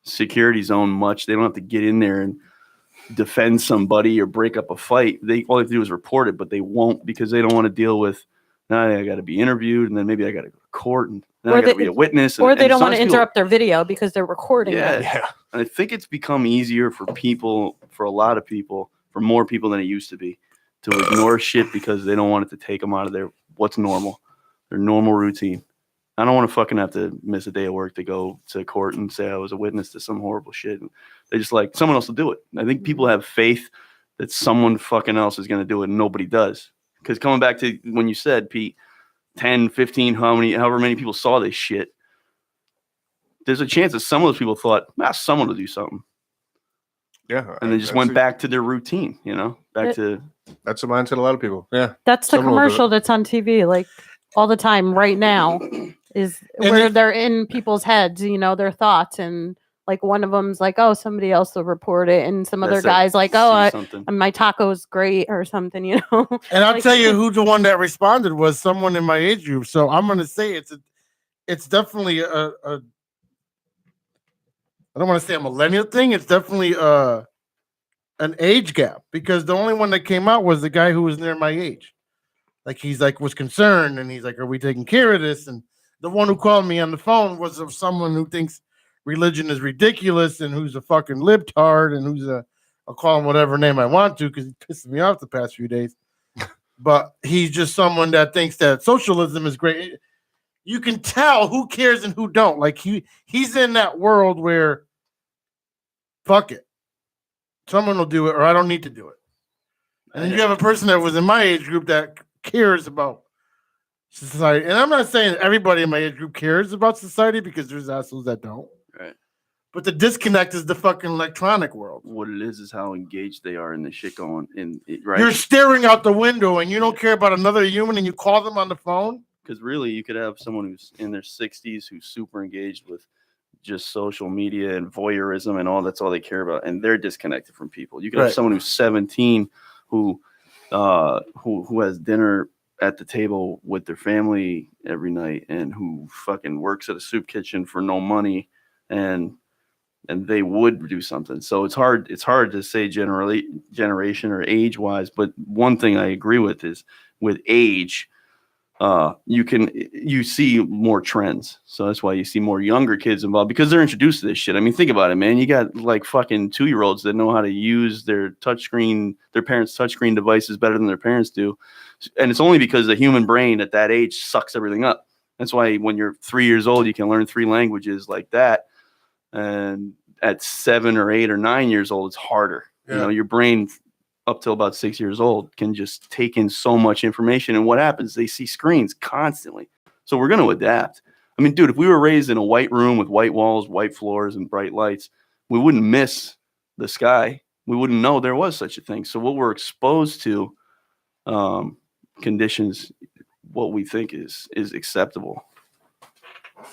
Speaker 5: security zone much. They don't have to get in there and defend somebody or break up a fight. All they have to do is report it, but they won't, because they don't want to deal with, now I got to be interviewed, and then maybe I got to go to court, and then I got to be a witness.
Speaker 4: Or they don't want to interrupt their video because they're recording it.
Speaker 5: Yeah. And I think it's become easier for a lot of people, for more people than it used to be, to ignore shit because they don't want it to take them out of their normal routine. I don't want to fucking have to miss a day of work to go to court and say I was a witness to some horrible shit. They just like, someone else will do it. I think people have faith that someone fucking else is going to do it and nobody does. Because coming back to when you said, Pete, 10, 15, however many people saw this shit, there's a chance that some of those people thought, someone will do something.
Speaker 6: Yeah.
Speaker 5: And they just went back to their routine, that's the
Speaker 6: mindset of a lot of people. Yeah.
Speaker 4: That's the commercial that's on TV, like all the time right now, is where they're in people's heads, their thoughts. And like one of them's like, oh, somebody else will report it. And some other guy's like, oh, my taco's great or something, And
Speaker 3: I'll tell you who the one that responded was someone in my age group. So I'm going to say it's definitely I don't want to say a millennial thing. It's definitely an age gap, because the only one that came out was the guy who was near my age. Like he's like was concerned, and he's like, "Are we taking care of this?" And the one who called me on the phone was of someone who thinks religion is ridiculous and who's a fucking libtard and who's I'll call him whatever name I want to because he pissed me off the past few days. But he's just someone that thinks that socialism is great. You can tell who cares and who don't. Like he's in that world where fuck it. Someone will do it, or I don't need to do it. And then you have a person that was in my age group that cares about society. And I'm not saying everybody in my age group cares about society, because there's assholes that don't.
Speaker 5: Right.
Speaker 3: But the disconnect is the fucking electronic world.
Speaker 5: What it is how engaged they are in the shit going in. Right.
Speaker 3: You're staring out the window and you don't care about another human, and you call them on the phone.
Speaker 5: Because really, you could have someone who's in their 60s who's super engaged with just social media and voyeurism and all. That's all they care about, and they're disconnected from people. You could have someone who's 17 who has dinner at the table with their family every night, and who fucking works at a soup kitchen for no money, and they would do something. So it's hard to say generation or age wise, but one thing I agree with is with age, you see more trends. So that's why you see more younger kids involved, because they're introduced to this shit. I mean, think about it, man. You got like fucking 2-year-olds that know how to use their parents' touchscreen devices better than their parents do. And it's only because the human brain at that age sucks everything up. That's why when you're 3 years old, you can learn 3 languages like that. And at 7 or 8 or 9 years old, it's harder. Yeah. Your brain up till about 6 years old can just take in so much information. And what happens? They see screens constantly. So we're going to adapt. I mean, dude, if we were raised in a white room with white walls, white floors, and bright lights, we wouldn't miss the sky. We wouldn't know there was such a thing. So what we're exposed to conditions what we think is acceptable.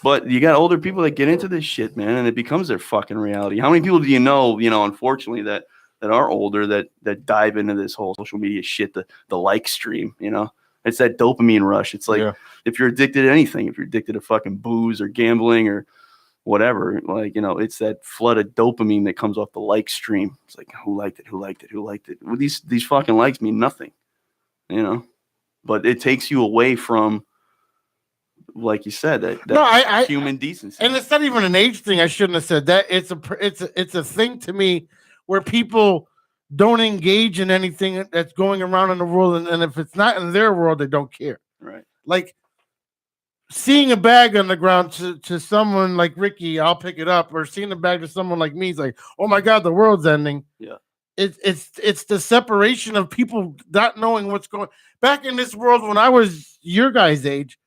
Speaker 5: But you got older people that get into this shit, man, and it becomes their fucking reality. How many people do you know, unfortunately, that are older that dive into this whole social media shit, the like stream, It's that dopamine rush. It's like if you're addicted to anything, if you're addicted to fucking booze or gambling or whatever, it's that flood of dopamine that comes off the like stream. It's like, who liked it? Well, these fucking likes mean nothing, but it takes you away from, like you said, that human decency.
Speaker 3: And it's not even an age thing. I shouldn't have said that. It's a thing to me where people don't engage in anything that's going around in the world, and if it's not in their world, they don't care.
Speaker 5: Right.
Speaker 3: Like seeing a bag on the ground to someone like Ricky, I'll pick it up, or seeing a bag to someone like me is like, oh my God, the world's ending.
Speaker 5: Yeah.
Speaker 3: It's the separation of people not knowing what's going. Back in this world, when I was your guys' age,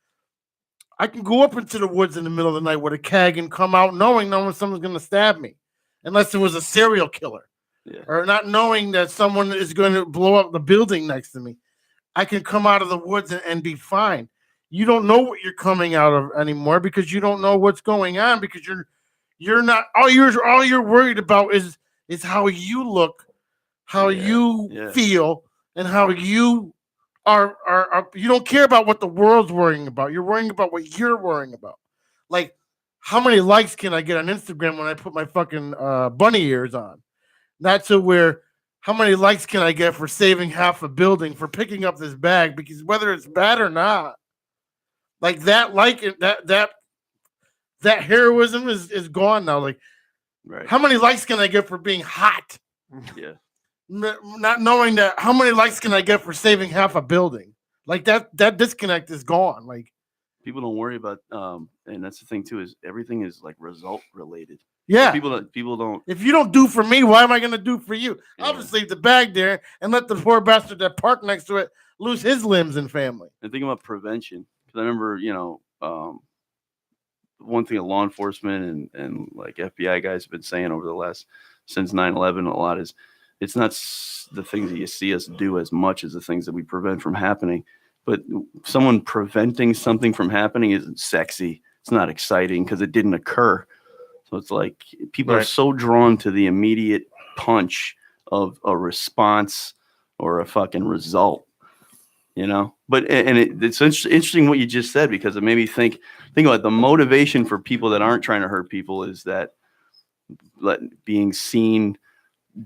Speaker 3: I can go up into the woods in the middle of the night with a keg and come out knowing someone's going to stab me, unless it was a serial killer, or not knowing that someone is going to blow up the building next to me. I can come out of the woods and be fine. You don't know what you're coming out of anymore because you don't know what's going on, because you're not all you're worried about is how you look, how you feel, and how you are you don't care about what the world's worrying about. You're worrying about what you're worrying about. Like, how many likes can I get on Instagram when I put my fucking bunny ears on? Not to where, how many likes can I get for saving half a building, for picking up this bag, because whether it's bad or not, like that, that heroism is gone now. Like, how many likes can I get for being hot?
Speaker 5: Yeah.
Speaker 3: Not knowing that, how many likes can I get for saving half a building? Like that disconnect is gone. Like,
Speaker 5: People don't worry about, and that's the thing too, is everything is like result related.
Speaker 3: Yeah.
Speaker 5: People don't.
Speaker 3: If you don't do for me, why am I going to do for you?
Speaker 5: Yeah.
Speaker 3: I'll just leave the bag there and let the poor bastard that parked next to it lose his limbs and family.
Speaker 5: And think about prevention, because I remember, one thing that law enforcement and like FBI guys have been saying over the last since 9/11 a lot is it's not the things that you see us do as much as the things that we prevent from happening. But someone preventing something from happening isn't sexy. It's not exciting because it didn't occur. So it's like people are so drawn to the immediate punch of a response or a fucking result, But it's interesting what you just said, because it made me think about the motivation for people that aren't trying to hurt people is that being seen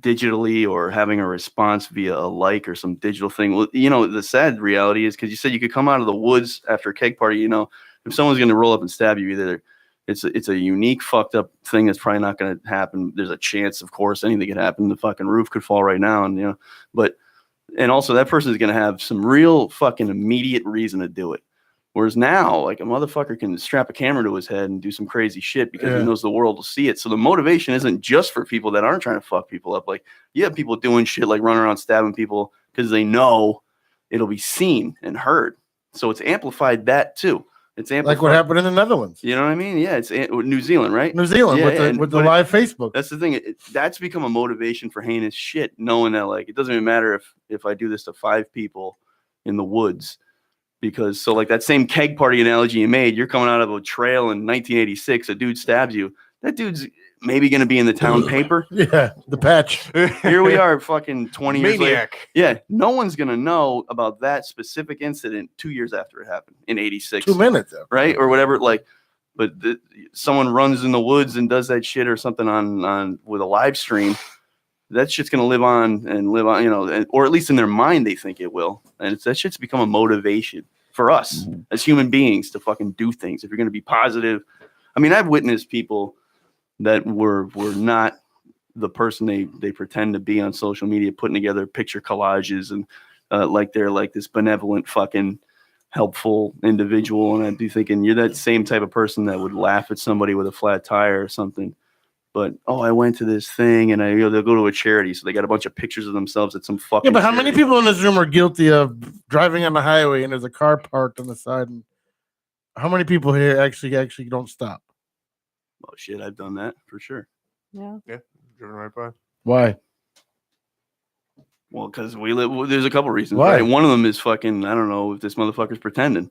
Speaker 5: digitally or having a response via a like or some digital thing. Well, the sad reality is, because you said you could come out of the woods after a keg party, if someone's going to roll up and stab you, either it's a unique fucked up thing that's probably not going to happen. There's a chance, of course, anything could happen. The fucking roof could fall right now, and also that person is going to have some real fucking immediate reason to do it. Whereas now, like, a motherfucker can strap a camera to his head and do some crazy shit because he knows the world will see it. So the motivation isn't just for people that aren't trying to fuck people up. Like, you have people doing shit like running around stabbing people because they know it'll be seen and heard. So it's amplified that too. It's amplified.
Speaker 3: Like what happened in the Netherlands.
Speaker 5: You know what I mean? Yeah, it's New Zealand, right?
Speaker 3: New Zealand with the live Facebook.
Speaker 5: That's the thing. That's become a motivation for heinous shit, knowing that, like, it doesn't even matter if I do this to 5 people in the woods. Because so, like, that same keg party analogy you made, you're coming out of a trail in 1986, a dude stabs you. That dude's maybe going to be in the town paper.
Speaker 3: Yeah, the patch.
Speaker 5: Here we are, fucking 20 years later.
Speaker 6: Maniac.
Speaker 5: Yeah, no one's going to know about that specific incident 2 years after it happened in 86.
Speaker 3: 2 minutes.
Speaker 5: Right? Or whatever. Like, but someone runs in the woods and does that shit or something on with a live stream. That shit's going to live on, or at least in their mind, they think it will. And that shit's become a motivation for us as human beings to fucking do things. If you're going to be positive. I mean, I've witnessed people that were not the person they pretend to be on social media, putting together picture collages and like they're like this benevolent fucking helpful individual. And I'd be thinking, you're that same type of person that would laugh at somebody with a flat tire or something. But, I went to this thing, and they'll go to a charity, so they got a bunch of pictures of themselves at some fucking.
Speaker 3: Yeah, but how
Speaker 5: charity.
Speaker 3: many people in this room are guilty of driving on the highway and there's a car parked on the side? And how many people here actually don't stop?
Speaker 5: Oh shit, I've done that for sure.
Speaker 4: Yeah.
Speaker 6: Yeah, driven right by.
Speaker 3: Why?
Speaker 5: Well, because we live. Well, there's a couple reasons.
Speaker 3: Why?
Speaker 5: Right? One of them is fucking. I don't know if this motherfucker's pretending.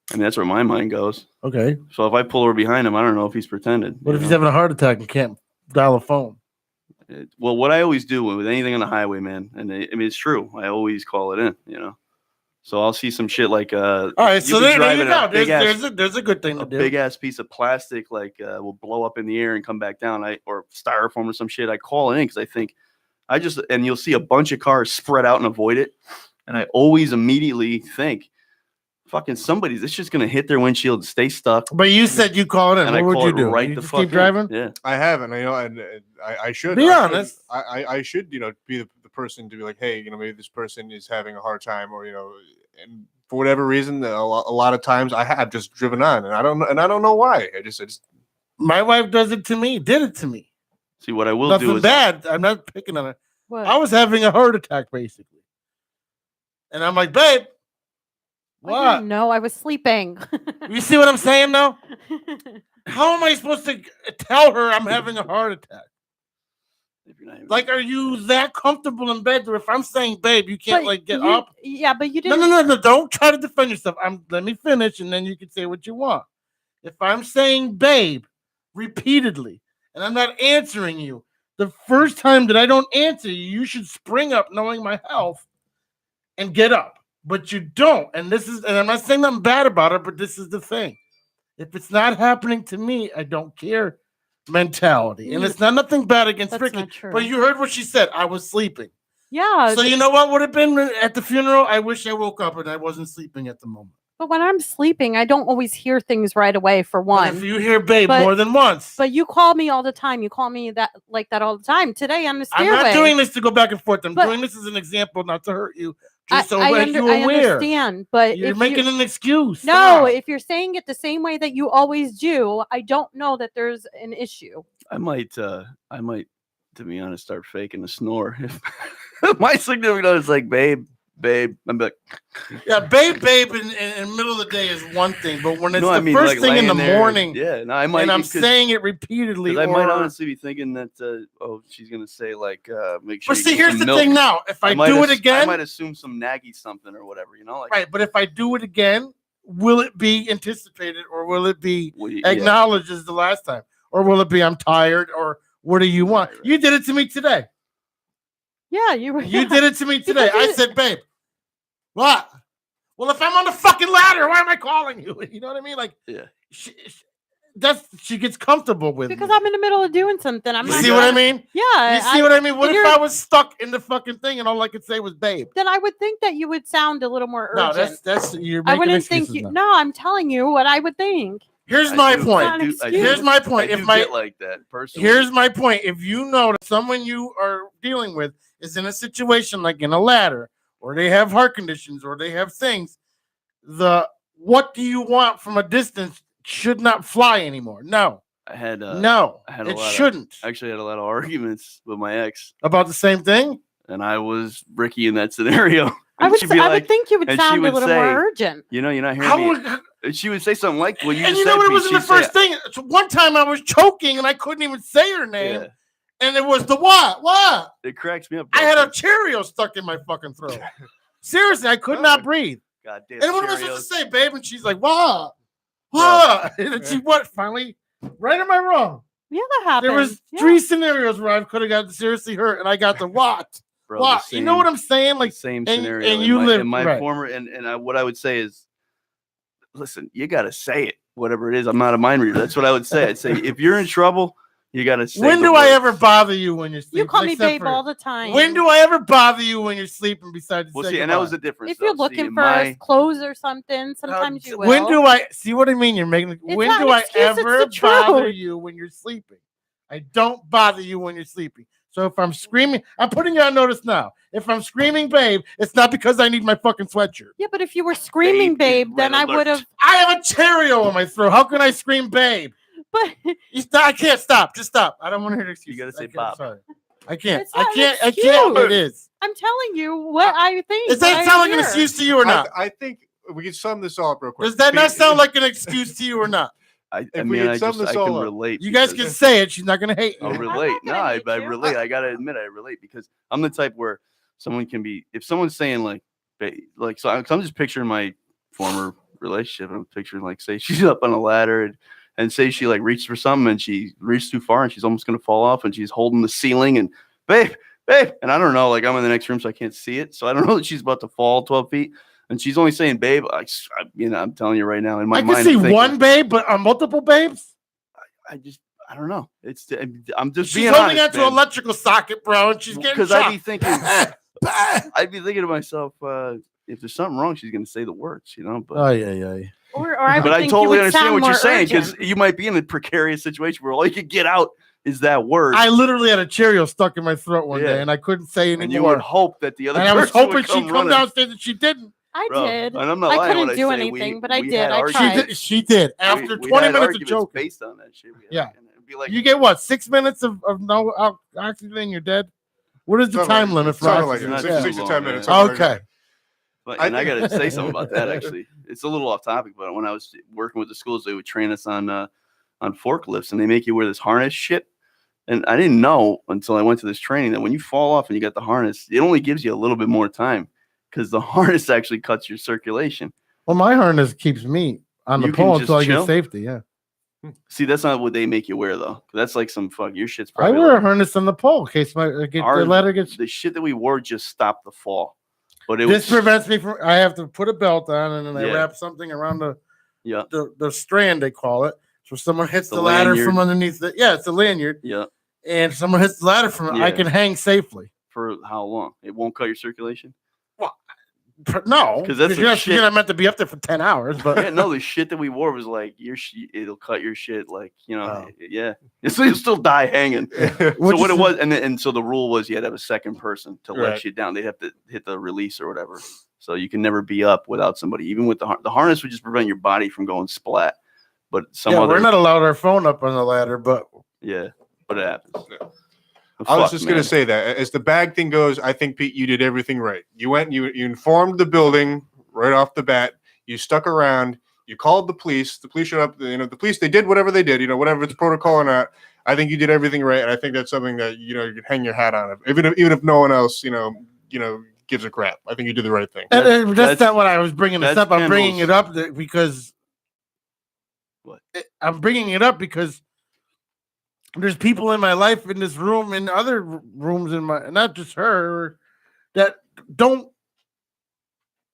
Speaker 5: I mean, that's where my mind goes.
Speaker 3: Okay.
Speaker 5: So if I pull over behind him, I don't know if he's pretending.
Speaker 3: What if he's having a heart attack and can't dial a phone?
Speaker 5: Well, what I always do with anything on the highway, man, and I mean, it's true. I always call it in, So I'll see some shit like.
Speaker 3: All right, so there you go. There's a good thing to do.
Speaker 5: Big ass piece of plastic will blow up in the air and come back down. Or styrofoam or some shit. I call it in because I think and you'll see a bunch of cars spread out and avoid it, and I always immediately think, fucking this just gonna hit their windshield and stay stuck.
Speaker 3: But you said you call it in.
Speaker 5: And
Speaker 3: What would you do?
Speaker 5: Right,
Speaker 3: you
Speaker 5: the
Speaker 3: just
Speaker 5: fuck
Speaker 3: keep driving?
Speaker 5: Yeah,
Speaker 6: I haven't. And I should
Speaker 3: Be honest.
Speaker 6: I should be the person to be like, hey, maybe this person is having a hard time, or and for whatever reason, a lot of times I have just driven on, and I don't know why. I just.
Speaker 3: My wife does it to me. Did it to me.
Speaker 5: See, what I will
Speaker 3: Nothing
Speaker 5: do is
Speaker 3: bad. I'm not picking on her.
Speaker 4: What?
Speaker 3: I was having a heart attack basically, and I'm like, babe. What?
Speaker 4: No, I was sleeping.
Speaker 3: You see what I'm saying now? How am I supposed to tell her I'm having a heart attack? Like, are you that comfortable in bed? Or if I'm saying, babe, you can't get up?
Speaker 4: Yeah, but you didn't.
Speaker 3: No. Don't try to defend yourself. Let me finish, and then you can say what you want. If I'm saying, babe, repeatedly, and I'm not answering you, the first time that I don't answer you, you should spring up knowing my health and get up. But you don't. And I'm not saying nothing bad about it, but this is the thing. If it's not happening to me, I don't care mentality. And it's not nothing bad against
Speaker 4: That's
Speaker 3: Ricky.
Speaker 4: not true.
Speaker 3: But you heard what she said. I was sleeping.
Speaker 4: Yeah.
Speaker 3: So you know what would have been at the funeral? I wish I woke up and I wasn't sleeping at the moment.
Speaker 4: But when I'm sleeping, I don't always hear things right away, for
Speaker 3: But
Speaker 4: one.
Speaker 3: if you hear babe more than once.
Speaker 4: But you call me all the time. You call me that all the time. Today on the stairway.
Speaker 3: I'm not doing this to go back and forth. I'm doing this as an example, not to hurt you. Just so that you're
Speaker 4: I
Speaker 3: aware.
Speaker 4: understand, but
Speaker 3: You're
Speaker 4: if
Speaker 3: making an excuse.
Speaker 4: no,
Speaker 3: Stop.
Speaker 4: if you're saying it the same way that you always do, I don't know that there's an issue.
Speaker 5: I might, to be honest, start faking a snore. If my significant other's like, babe, I'm like,
Speaker 3: Yeah, babe, in the middle of the day is one thing, but when it's
Speaker 5: no,
Speaker 3: the
Speaker 5: I mean,
Speaker 3: first
Speaker 5: like,
Speaker 3: thing in the
Speaker 5: laying there,
Speaker 3: morning,
Speaker 5: yeah, no, I might,
Speaker 3: and I'm
Speaker 5: because
Speaker 3: saying it repeatedly,
Speaker 5: I might
Speaker 3: or-
Speaker 5: honestly be thinking that, she's gonna say like, make sure.
Speaker 3: But
Speaker 5: you
Speaker 3: see,
Speaker 5: get
Speaker 3: here's
Speaker 5: some
Speaker 3: the
Speaker 5: milk.
Speaker 3: thing now. If I
Speaker 5: might
Speaker 3: do it
Speaker 5: I
Speaker 3: again,
Speaker 5: might assume some naggy something or whatever, like,
Speaker 3: right, but if I do it again, will it be anticipated, or will it be
Speaker 5: well, yeah.
Speaker 3: acknowledged as the last time? Or will it be I'm tired, or what do you want?
Speaker 5: Right.
Speaker 3: You did it to me today.
Speaker 4: Yeah, you
Speaker 3: did it to me today.
Speaker 4: Because
Speaker 3: I
Speaker 4: you-
Speaker 3: said, babe, what? Well, if I'm on the fucking ladder, why am I calling you? You know what I mean? Like,
Speaker 5: Yeah.
Speaker 3: She gets comfortable with
Speaker 4: because
Speaker 3: me.
Speaker 4: I'm in the middle of doing something. I'm
Speaker 3: You
Speaker 4: not
Speaker 3: see what I
Speaker 4: gonna-
Speaker 3: mean?
Speaker 4: Yeah.
Speaker 3: You see what I mean? What
Speaker 4: and
Speaker 3: if
Speaker 4: you're-
Speaker 3: I was stuck in the fucking thing and all I could say was babe?
Speaker 4: Then I would think that you would sound a little more
Speaker 3: No,
Speaker 4: urgent.
Speaker 3: that's you're
Speaker 4: I
Speaker 3: making
Speaker 4: wouldn't think
Speaker 3: excuses
Speaker 4: you.
Speaker 3: now.
Speaker 4: No, I'm telling you what I would think.
Speaker 3: Here's
Speaker 5: I
Speaker 3: my
Speaker 5: do-
Speaker 3: point.
Speaker 5: I do- I do-
Speaker 3: Here's my point.
Speaker 5: I
Speaker 3: If
Speaker 5: do
Speaker 3: my
Speaker 5: get like that personally.
Speaker 3: Here's my point. If you know that someone you are dealing with is in a situation like in a ladder, or they have heart conditions, or they have things, the what do you want from a distance should not fly anymore. No,
Speaker 5: I had
Speaker 3: no,
Speaker 5: I had a
Speaker 3: it
Speaker 5: lot of-
Speaker 3: shouldn't.
Speaker 5: actually had a lot of arguments with my ex,
Speaker 3: About the same thing.
Speaker 5: and I was Ricky in that scenario.
Speaker 4: I
Speaker 5: And
Speaker 4: would.
Speaker 5: she'd be
Speaker 4: I
Speaker 5: like,
Speaker 4: would think you would
Speaker 5: and she
Speaker 4: sound a
Speaker 5: would
Speaker 4: little
Speaker 5: say,
Speaker 4: more urgent.
Speaker 5: you're not hearing
Speaker 3: How
Speaker 5: me.
Speaker 3: would,
Speaker 5: And she would say something like, well, you
Speaker 3: and
Speaker 5: just
Speaker 3: you know
Speaker 5: said
Speaker 3: what? It
Speaker 5: Pete.
Speaker 3: wasn't the
Speaker 5: She'd say-
Speaker 3: first thing. So one time I was choking and I couldn't even say her name,
Speaker 5: Yeah,
Speaker 3: and it was the what? What?
Speaker 5: it cracks me up.
Speaker 3: I had a
Speaker 5: bro.
Speaker 3: Cheerio stuck in my fucking throat. Seriously, I could not breathe.
Speaker 5: goddamn
Speaker 3: And what am I supposed
Speaker 5: Cheerios.
Speaker 3: to say, babe? And she's like, what? What? And then she what? Finally, right? Am I wrong?
Speaker 4: Yeah, that happens.
Speaker 3: There was
Speaker 4: Yeah.
Speaker 3: 3 scenarios where I could have gotten seriously hurt, and I got the what?
Speaker 5: Bro,
Speaker 3: What?
Speaker 5: the
Speaker 3: You know what I'm saying?
Speaker 5: the
Speaker 3: Like,
Speaker 5: same
Speaker 3: and-
Speaker 5: scenario.
Speaker 3: and
Speaker 5: in
Speaker 3: you
Speaker 5: my,
Speaker 3: live-
Speaker 5: in my
Speaker 3: right.
Speaker 5: former, and what I would say is, listen, you got to say it, whatever it is. I'm not a mind reader. That's what I would say. I'd say, if you're in trouble, you got to say
Speaker 3: when
Speaker 5: the
Speaker 3: do I
Speaker 5: word.
Speaker 3: ever bother you when you're sleeping?
Speaker 4: You call me
Speaker 3: Except
Speaker 4: babe
Speaker 3: for-
Speaker 4: all the time.
Speaker 3: When do I ever bother you when you're sleeping? Besides,
Speaker 5: Well, see, and that was the difference.
Speaker 4: If you're
Speaker 5: though. See,
Speaker 4: looking
Speaker 5: in
Speaker 4: for
Speaker 5: my-
Speaker 4: clothes or something, sometimes you will.
Speaker 3: When do I see what I mean? You're making. When
Speaker 4: not
Speaker 3: do
Speaker 4: an
Speaker 3: I
Speaker 4: excuse, it's
Speaker 3: ever
Speaker 4: the
Speaker 3: bother
Speaker 4: truth.
Speaker 3: you when you're sleeping? I don't bother you when you're sleeping. So if I'm screaming, I'm putting you on notice now. If I'm screaming, babe, it's not because I need my fucking sweatshirt.
Speaker 4: Yeah, but if you were screaming,
Speaker 5: Babe,
Speaker 4: babe, then
Speaker 5: red
Speaker 4: I
Speaker 5: alert.
Speaker 4: would have.
Speaker 3: I have a Cheerio in my throat. How can I scream, babe?
Speaker 4: But
Speaker 3: I can't stop. Just stop. I don't want to hear the excuse.
Speaker 5: You gotta say
Speaker 3: I can't,
Speaker 5: Bob.
Speaker 3: Sorry. I can't.
Speaker 4: It's not an
Speaker 3: I can't.
Speaker 4: excuse.
Speaker 3: It is.
Speaker 4: I'm telling you what I think.
Speaker 3: Does
Speaker 4: what
Speaker 3: that
Speaker 4: I
Speaker 3: sound like an
Speaker 4: hear.
Speaker 3: excuse to you or not?
Speaker 6: I think we can sum this all up real quick.
Speaker 3: Does that not
Speaker 6: Pete,
Speaker 3: sound like an excuse to you or not?
Speaker 5: I
Speaker 6: If we
Speaker 5: mean,
Speaker 6: could
Speaker 5: I
Speaker 6: sum
Speaker 5: just
Speaker 6: this
Speaker 5: I can
Speaker 6: all up.
Speaker 5: relate.
Speaker 3: You guys can
Speaker 5: because-
Speaker 3: say it. She's not going to hate you.
Speaker 5: I'll
Speaker 4: I'm
Speaker 5: relate.
Speaker 4: not
Speaker 5: No,
Speaker 4: gonna
Speaker 5: I
Speaker 4: hate you.
Speaker 5: relate. I gotta admit, I relate because I'm the type where someone can be. If someone's saying like, so I'm just picturing my former relationship. I'm picturing like, say she's up on a ladder and say she like reached for something and she reached too far and she's almost gonna fall off and she's holding the ceiling and babe, and I don't know, like I'm in the next room so I can't see it, so I don't know that she's about to fall 12 feet. And she's only saying, "Babe," I'm telling you right now. In my
Speaker 3: I
Speaker 5: mind,
Speaker 3: can see
Speaker 5: I'm thinking,
Speaker 3: one babe, but on multiple babes.
Speaker 5: I don't know. I'm just
Speaker 3: She's
Speaker 5: being
Speaker 3: holding
Speaker 5: honest,
Speaker 3: onto an electrical socket, bro, and she's getting
Speaker 5: because
Speaker 3: shot.
Speaker 5: I'd be thinking, I'd be thinking to myself, if there's something wrong, she's gonna say the words, But
Speaker 3: Oh yeah.
Speaker 4: Or I would
Speaker 5: but I
Speaker 4: think you
Speaker 5: totally
Speaker 4: would
Speaker 5: understand
Speaker 4: sound
Speaker 5: what you're
Speaker 4: more
Speaker 5: saying because
Speaker 4: urgent.
Speaker 5: you might be in a precarious situation where all you could get out is that word,
Speaker 3: I literally had a Cheerio stuck in my throat one
Speaker 5: Yeah.
Speaker 3: day, and I couldn't say
Speaker 5: and you
Speaker 3: anymore.
Speaker 5: would hope that the other
Speaker 3: And I was
Speaker 5: person
Speaker 3: hoping
Speaker 5: would
Speaker 3: she'd come
Speaker 5: running.
Speaker 3: downstairs, and she didn't.
Speaker 4: I
Speaker 5: Bro,
Speaker 4: did.
Speaker 5: and I'm not
Speaker 4: I
Speaker 5: lying
Speaker 4: couldn't
Speaker 5: when
Speaker 4: do
Speaker 5: say
Speaker 4: anything, but I
Speaker 5: we
Speaker 4: did.
Speaker 5: had
Speaker 4: I
Speaker 5: arguments.
Speaker 4: tried.
Speaker 3: She did. After
Speaker 5: We
Speaker 3: 20
Speaker 5: had
Speaker 3: minutes of
Speaker 5: arguments
Speaker 3: joking.
Speaker 5: based on that shit.
Speaker 3: Yeah.
Speaker 5: It'd be like,
Speaker 3: You get what? 6 minutes of no oxygen, and you're dead. What is the
Speaker 6: Something
Speaker 3: time
Speaker 6: like-
Speaker 3: limit for
Speaker 6: something like
Speaker 3: oxygen?
Speaker 5: that.
Speaker 6: that.
Speaker 5: Yeah.
Speaker 6: 6 to 10 minutes.
Speaker 5: Yeah.
Speaker 6: something like
Speaker 3: Okay.
Speaker 6: that.
Speaker 5: But,
Speaker 6: I
Speaker 5: and I
Speaker 6: think-
Speaker 5: got to say something about that. Actually, it's a little off topic, but when I was working with the schools, they would train us on forklifts, and they make you wear this harness shit. And I didn't know until I went to this training that when you fall off and you got the harness, it only gives you a little bit more time because the harness actually cuts your circulation.
Speaker 3: Well, my harness keeps me on the
Speaker 5: You can
Speaker 3: pole
Speaker 5: just
Speaker 3: until I
Speaker 5: chill?
Speaker 3: get safety. Yeah.
Speaker 5: See, that's not what they make you wear though. That's like some fuck. Your shit's
Speaker 3: I
Speaker 5: probably
Speaker 3: wear a
Speaker 5: like-
Speaker 3: harness on the pole in case the ladder gets.
Speaker 5: the shit that we wore just stopped the fall. But it
Speaker 3: This
Speaker 5: was
Speaker 3: prevents me from. I have to put a belt on, and then I
Speaker 5: Yeah.
Speaker 3: wrap something around
Speaker 5: yeah,
Speaker 3: the strand, they call it. So if someone hits
Speaker 5: The
Speaker 3: the ladder
Speaker 5: lanyard.
Speaker 3: from underneath the. Yeah, it's a lanyard.
Speaker 5: yeah.
Speaker 3: And if someone hits the ladder from it, I
Speaker 5: Yeah.
Speaker 3: can hang safely.
Speaker 5: For how long? It won't cut your circulation.
Speaker 3: No,
Speaker 5: 'Cause that's the
Speaker 3: you're
Speaker 5: shit.
Speaker 3: not meant to be up there for 10 hours. But
Speaker 5: Yeah, no, the shit that we wore was like it'll cut your shit, like
Speaker 3: Oh.
Speaker 5: yeah. So you'll still die hanging. So
Speaker 3: Which
Speaker 5: what
Speaker 3: is-
Speaker 5: it was, and so the rule was you had to have a second person to let
Speaker 6: Right.
Speaker 5: you down. They'd have to hit the release or whatever. So you can never be up without somebody. Even with the harness would just prevent your body from going splat. But
Speaker 3: we're not allowed our phone up on the ladder, but
Speaker 5: yeah, but it happens. But
Speaker 6: I was
Speaker 5: fuck,
Speaker 6: just
Speaker 5: man.
Speaker 6: going to say that as the bag thing goes, I think, Pete, you did everything right. You went, you informed the building right off the bat. You stuck around. You called the police. The police showed up. The police, they did whatever they did, whatever it's protocol or not. I think you did everything right. And I think that's something that, you can hang your hat on. Even if no one else, gives a crap. I think you did the right thing.
Speaker 3: and that's not what I was bringing this
Speaker 5: that's
Speaker 3: up. I'm bringing it
Speaker 5: Kendall's-
Speaker 3: up because
Speaker 5: What?
Speaker 3: I'm bringing it up because there's people in my life, in this room, in other rooms, not just her, that don't.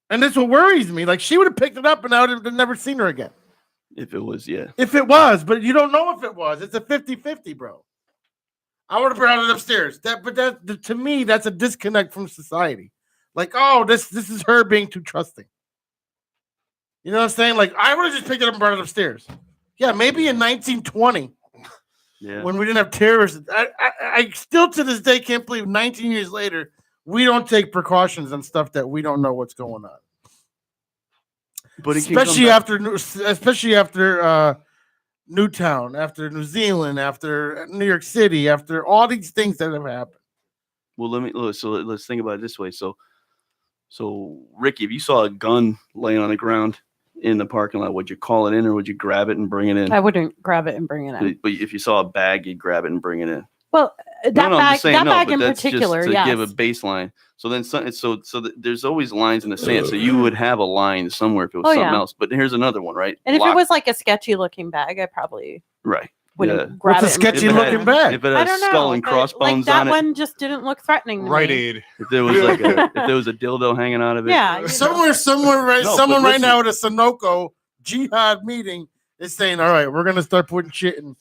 Speaker 3: And that's what worries me. Like, she would have picked it up and I would have never seen her again.
Speaker 5: If it was, yeah.
Speaker 3: If it was, but you don't know if it was. It's a 50-50, bro. I would have brought it upstairs. To me, that's a disconnect from society. Like, oh, this is her being too trusting. You know what I'm saying? Like, I would have just picked it up and brought it upstairs. Yeah, maybe in 1920,
Speaker 5: Yeah.
Speaker 3: when we didn't have terrorists. I still to this day can't believe 19 years later we don't take precautions on stuff that we don't know what's going on.
Speaker 5: But it can come
Speaker 3: especially after Newtown, after New Zealand, after New York City, after all these things that have happened.
Speaker 5: Well, let's think about it this way. So Ricky, if you saw a gun laying on the ground in the parking lot, would you call it in or would you grab it and bring it in?
Speaker 4: I wouldn't grab it and bring it in.
Speaker 5: But if you saw a bag, you'd grab it and bring it in.
Speaker 4: Well, that
Speaker 5: I'm
Speaker 4: bag,
Speaker 5: just saying,
Speaker 4: bag
Speaker 5: but
Speaker 4: in
Speaker 5: that's
Speaker 4: particular,
Speaker 5: just to
Speaker 4: yes.
Speaker 5: give a baseline. So then, there's always lines in the sand. So you would have a line somewhere if it was something
Speaker 4: yeah.
Speaker 5: else. But here's another one, right?
Speaker 4: And if it was like a sketchy looking bag, I probably
Speaker 5: right,
Speaker 4: wouldn't grab
Speaker 3: What's
Speaker 4: it.
Speaker 3: a sketchy
Speaker 4: and bring it
Speaker 3: looking
Speaker 4: in.
Speaker 3: bag?
Speaker 5: If it
Speaker 4: I
Speaker 5: had a
Speaker 4: don't know.
Speaker 5: skull and
Speaker 4: but,
Speaker 5: crossbones
Speaker 4: like, that
Speaker 5: on it,
Speaker 4: one just didn't look threatening to
Speaker 6: Rite
Speaker 4: me.
Speaker 6: Aid.
Speaker 5: if there was if there was a dildo hanging out of it,
Speaker 4: Yeah. you know.
Speaker 3: Someone right
Speaker 5: No, but
Speaker 3: now at a Sunoco jihad meeting is saying, all right, we're gonna start putting shit in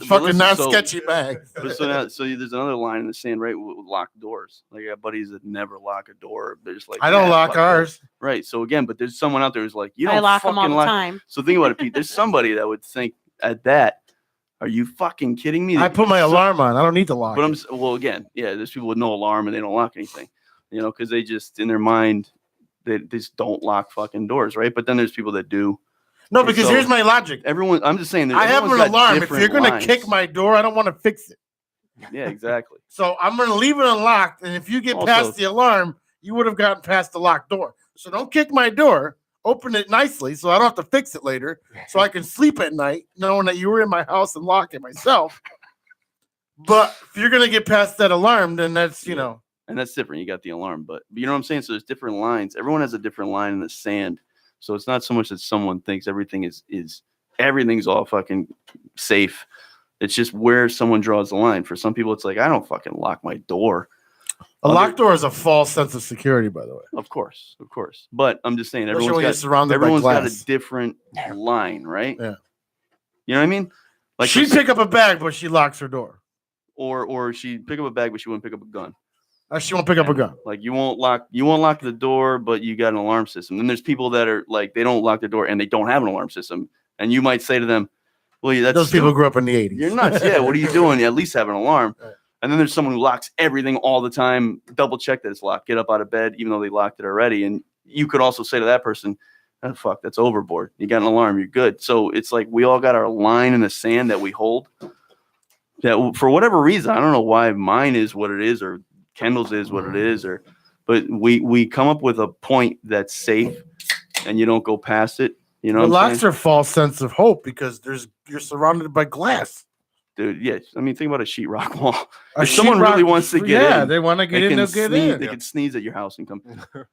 Speaker 3: fucking non-sketchy bags.
Speaker 5: But there's another line in the sand, right? With locked doors. Like, I got buddies that never lock a door. They're just like,
Speaker 3: I don't lock
Speaker 5: fuck that.
Speaker 3: ours.
Speaker 5: Right. So again, but there's someone out there who's like, you don't
Speaker 4: I lock them all
Speaker 5: fucking
Speaker 4: the
Speaker 5: lock.
Speaker 4: time.
Speaker 5: So think about it, Pete. There's somebody that would think at that, are you fucking kidding me?
Speaker 3: I put my alarm on. I don't need to lock.
Speaker 5: But
Speaker 3: it.
Speaker 5: again, yeah, there's people with no alarm and they don't lock anything, because they just, in their mind, they just don't lock fucking doors, right? But then there's people that do.
Speaker 3: No, because
Speaker 5: So-
Speaker 3: here's my logic.
Speaker 5: I'm just saying.
Speaker 3: I have an
Speaker 5: everyone's got
Speaker 3: alarm. If
Speaker 5: different
Speaker 3: you're gonna
Speaker 5: lines.
Speaker 3: kick my door, I don't want to fix it.
Speaker 5: Yeah, exactly.
Speaker 3: So I'm gonna leave it unlocked. And if you get past
Speaker 5: Also-
Speaker 3: the alarm, you would have gotten past the locked door. So don't kick my door. Open it nicely so I don't have to fix it later. So I can sleep at night knowing that you were in my house and lock it myself. But if you're gonna get past that alarm, then that's
Speaker 5: And that's different. You got the alarm, but you know what I'm saying? So there's different lines. Everyone has a different line in the sand. So it's not so much that someone thinks everything's all fucking safe. It's just where someone draws the line. For some people, it's like, I don't fucking lock my door.
Speaker 3: a locked door is a false sense of security, by the way.
Speaker 5: Of course. But I'm just saying,
Speaker 3: Especially when you're surrounded by
Speaker 5: everyone's got
Speaker 3: glass.
Speaker 5: a different line, right?
Speaker 3: Yeah.
Speaker 5: You know what I mean? Like,
Speaker 3: She'd pick up a bag, but she locks her door.
Speaker 5: or she'd pick up a bag, but she wouldn't pick up a gun.
Speaker 3: She won't pick up a gun.
Speaker 5: Like, you won't lock the door, but you got an alarm system. Then there's people that are like, they don't lock their door and they don't have an alarm system. And you might say to them, well, that's
Speaker 3: Those people grew up in the 80s.
Speaker 5: You're nuts. Yeah. What are you doing? You at least have an alarm.
Speaker 3: Right.
Speaker 5: And then there's someone who locks everything all the time. Double check that it's locked. Get up out of bed, even though they locked it already. And you could also say to that person, oh, fuck, that's overboard. You got an alarm. You're good. So it's like, we all got our line in the sand that we hold. That for whatever reason, I don't know why mine is what it is or Kendall's is what it is, but we come up with a point that's safe and you don't go past it. You know,
Speaker 3: The
Speaker 5: what I'm
Speaker 3: locks
Speaker 5: saying?
Speaker 3: are false sense of hope because you're surrounded by glass.
Speaker 5: Dude, yeah. I mean, think about a sheetrock wall.
Speaker 3: A
Speaker 5: If someone
Speaker 3: sheetrock-
Speaker 5: really wants to get
Speaker 3: yeah,
Speaker 5: in,
Speaker 3: they want to get in, they'll get
Speaker 5: sneeze,
Speaker 3: in.
Speaker 5: They can sneeze at your house and come.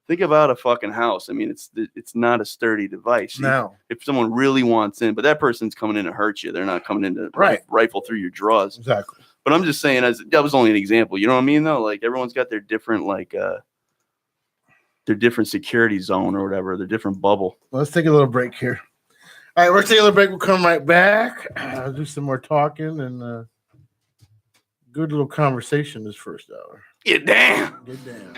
Speaker 5: Think about a fucking house. I mean, it's not a sturdy device.
Speaker 3: No.
Speaker 5: If someone really wants in, but that person's coming in to hurt you. They're not coming in to
Speaker 3: Right.
Speaker 5: rifle through your drawers.
Speaker 3: Exactly.
Speaker 5: But I'm just saying, that was only an example. You know what I mean, though? Like, everyone's got their different, their different security zone or whatever, their different bubble.
Speaker 3: Let's take a little break here. All right, we're taking a little break. We'll come right back. I'll do some more talking and good little conversation this first hour.
Speaker 5: Get down.
Speaker 3: Get down.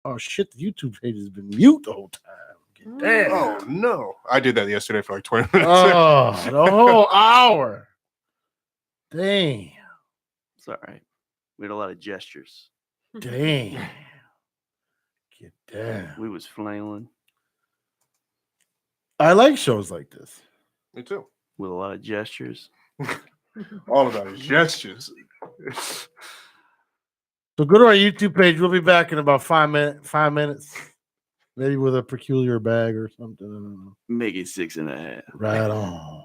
Speaker 3: Oh shit! The YouTube page has been mute the whole time. Damn.
Speaker 6: Oh no! I did that yesterday for like 20 minutes.
Speaker 3: Oh, the whole hour. Damn.
Speaker 5: It's all right. We had a lot of gestures.
Speaker 3: Damn. Get down.
Speaker 5: We was flailing
Speaker 3: I like shows like this.
Speaker 6: Me too.
Speaker 5: with a lot of gestures.
Speaker 6: All about his gestures.
Speaker 3: So go to our YouTube page. We'll be back in about 5 minutes. Maybe with a peculiar bag or something. I don't know.
Speaker 5: Make it 6.5.
Speaker 3: Right on.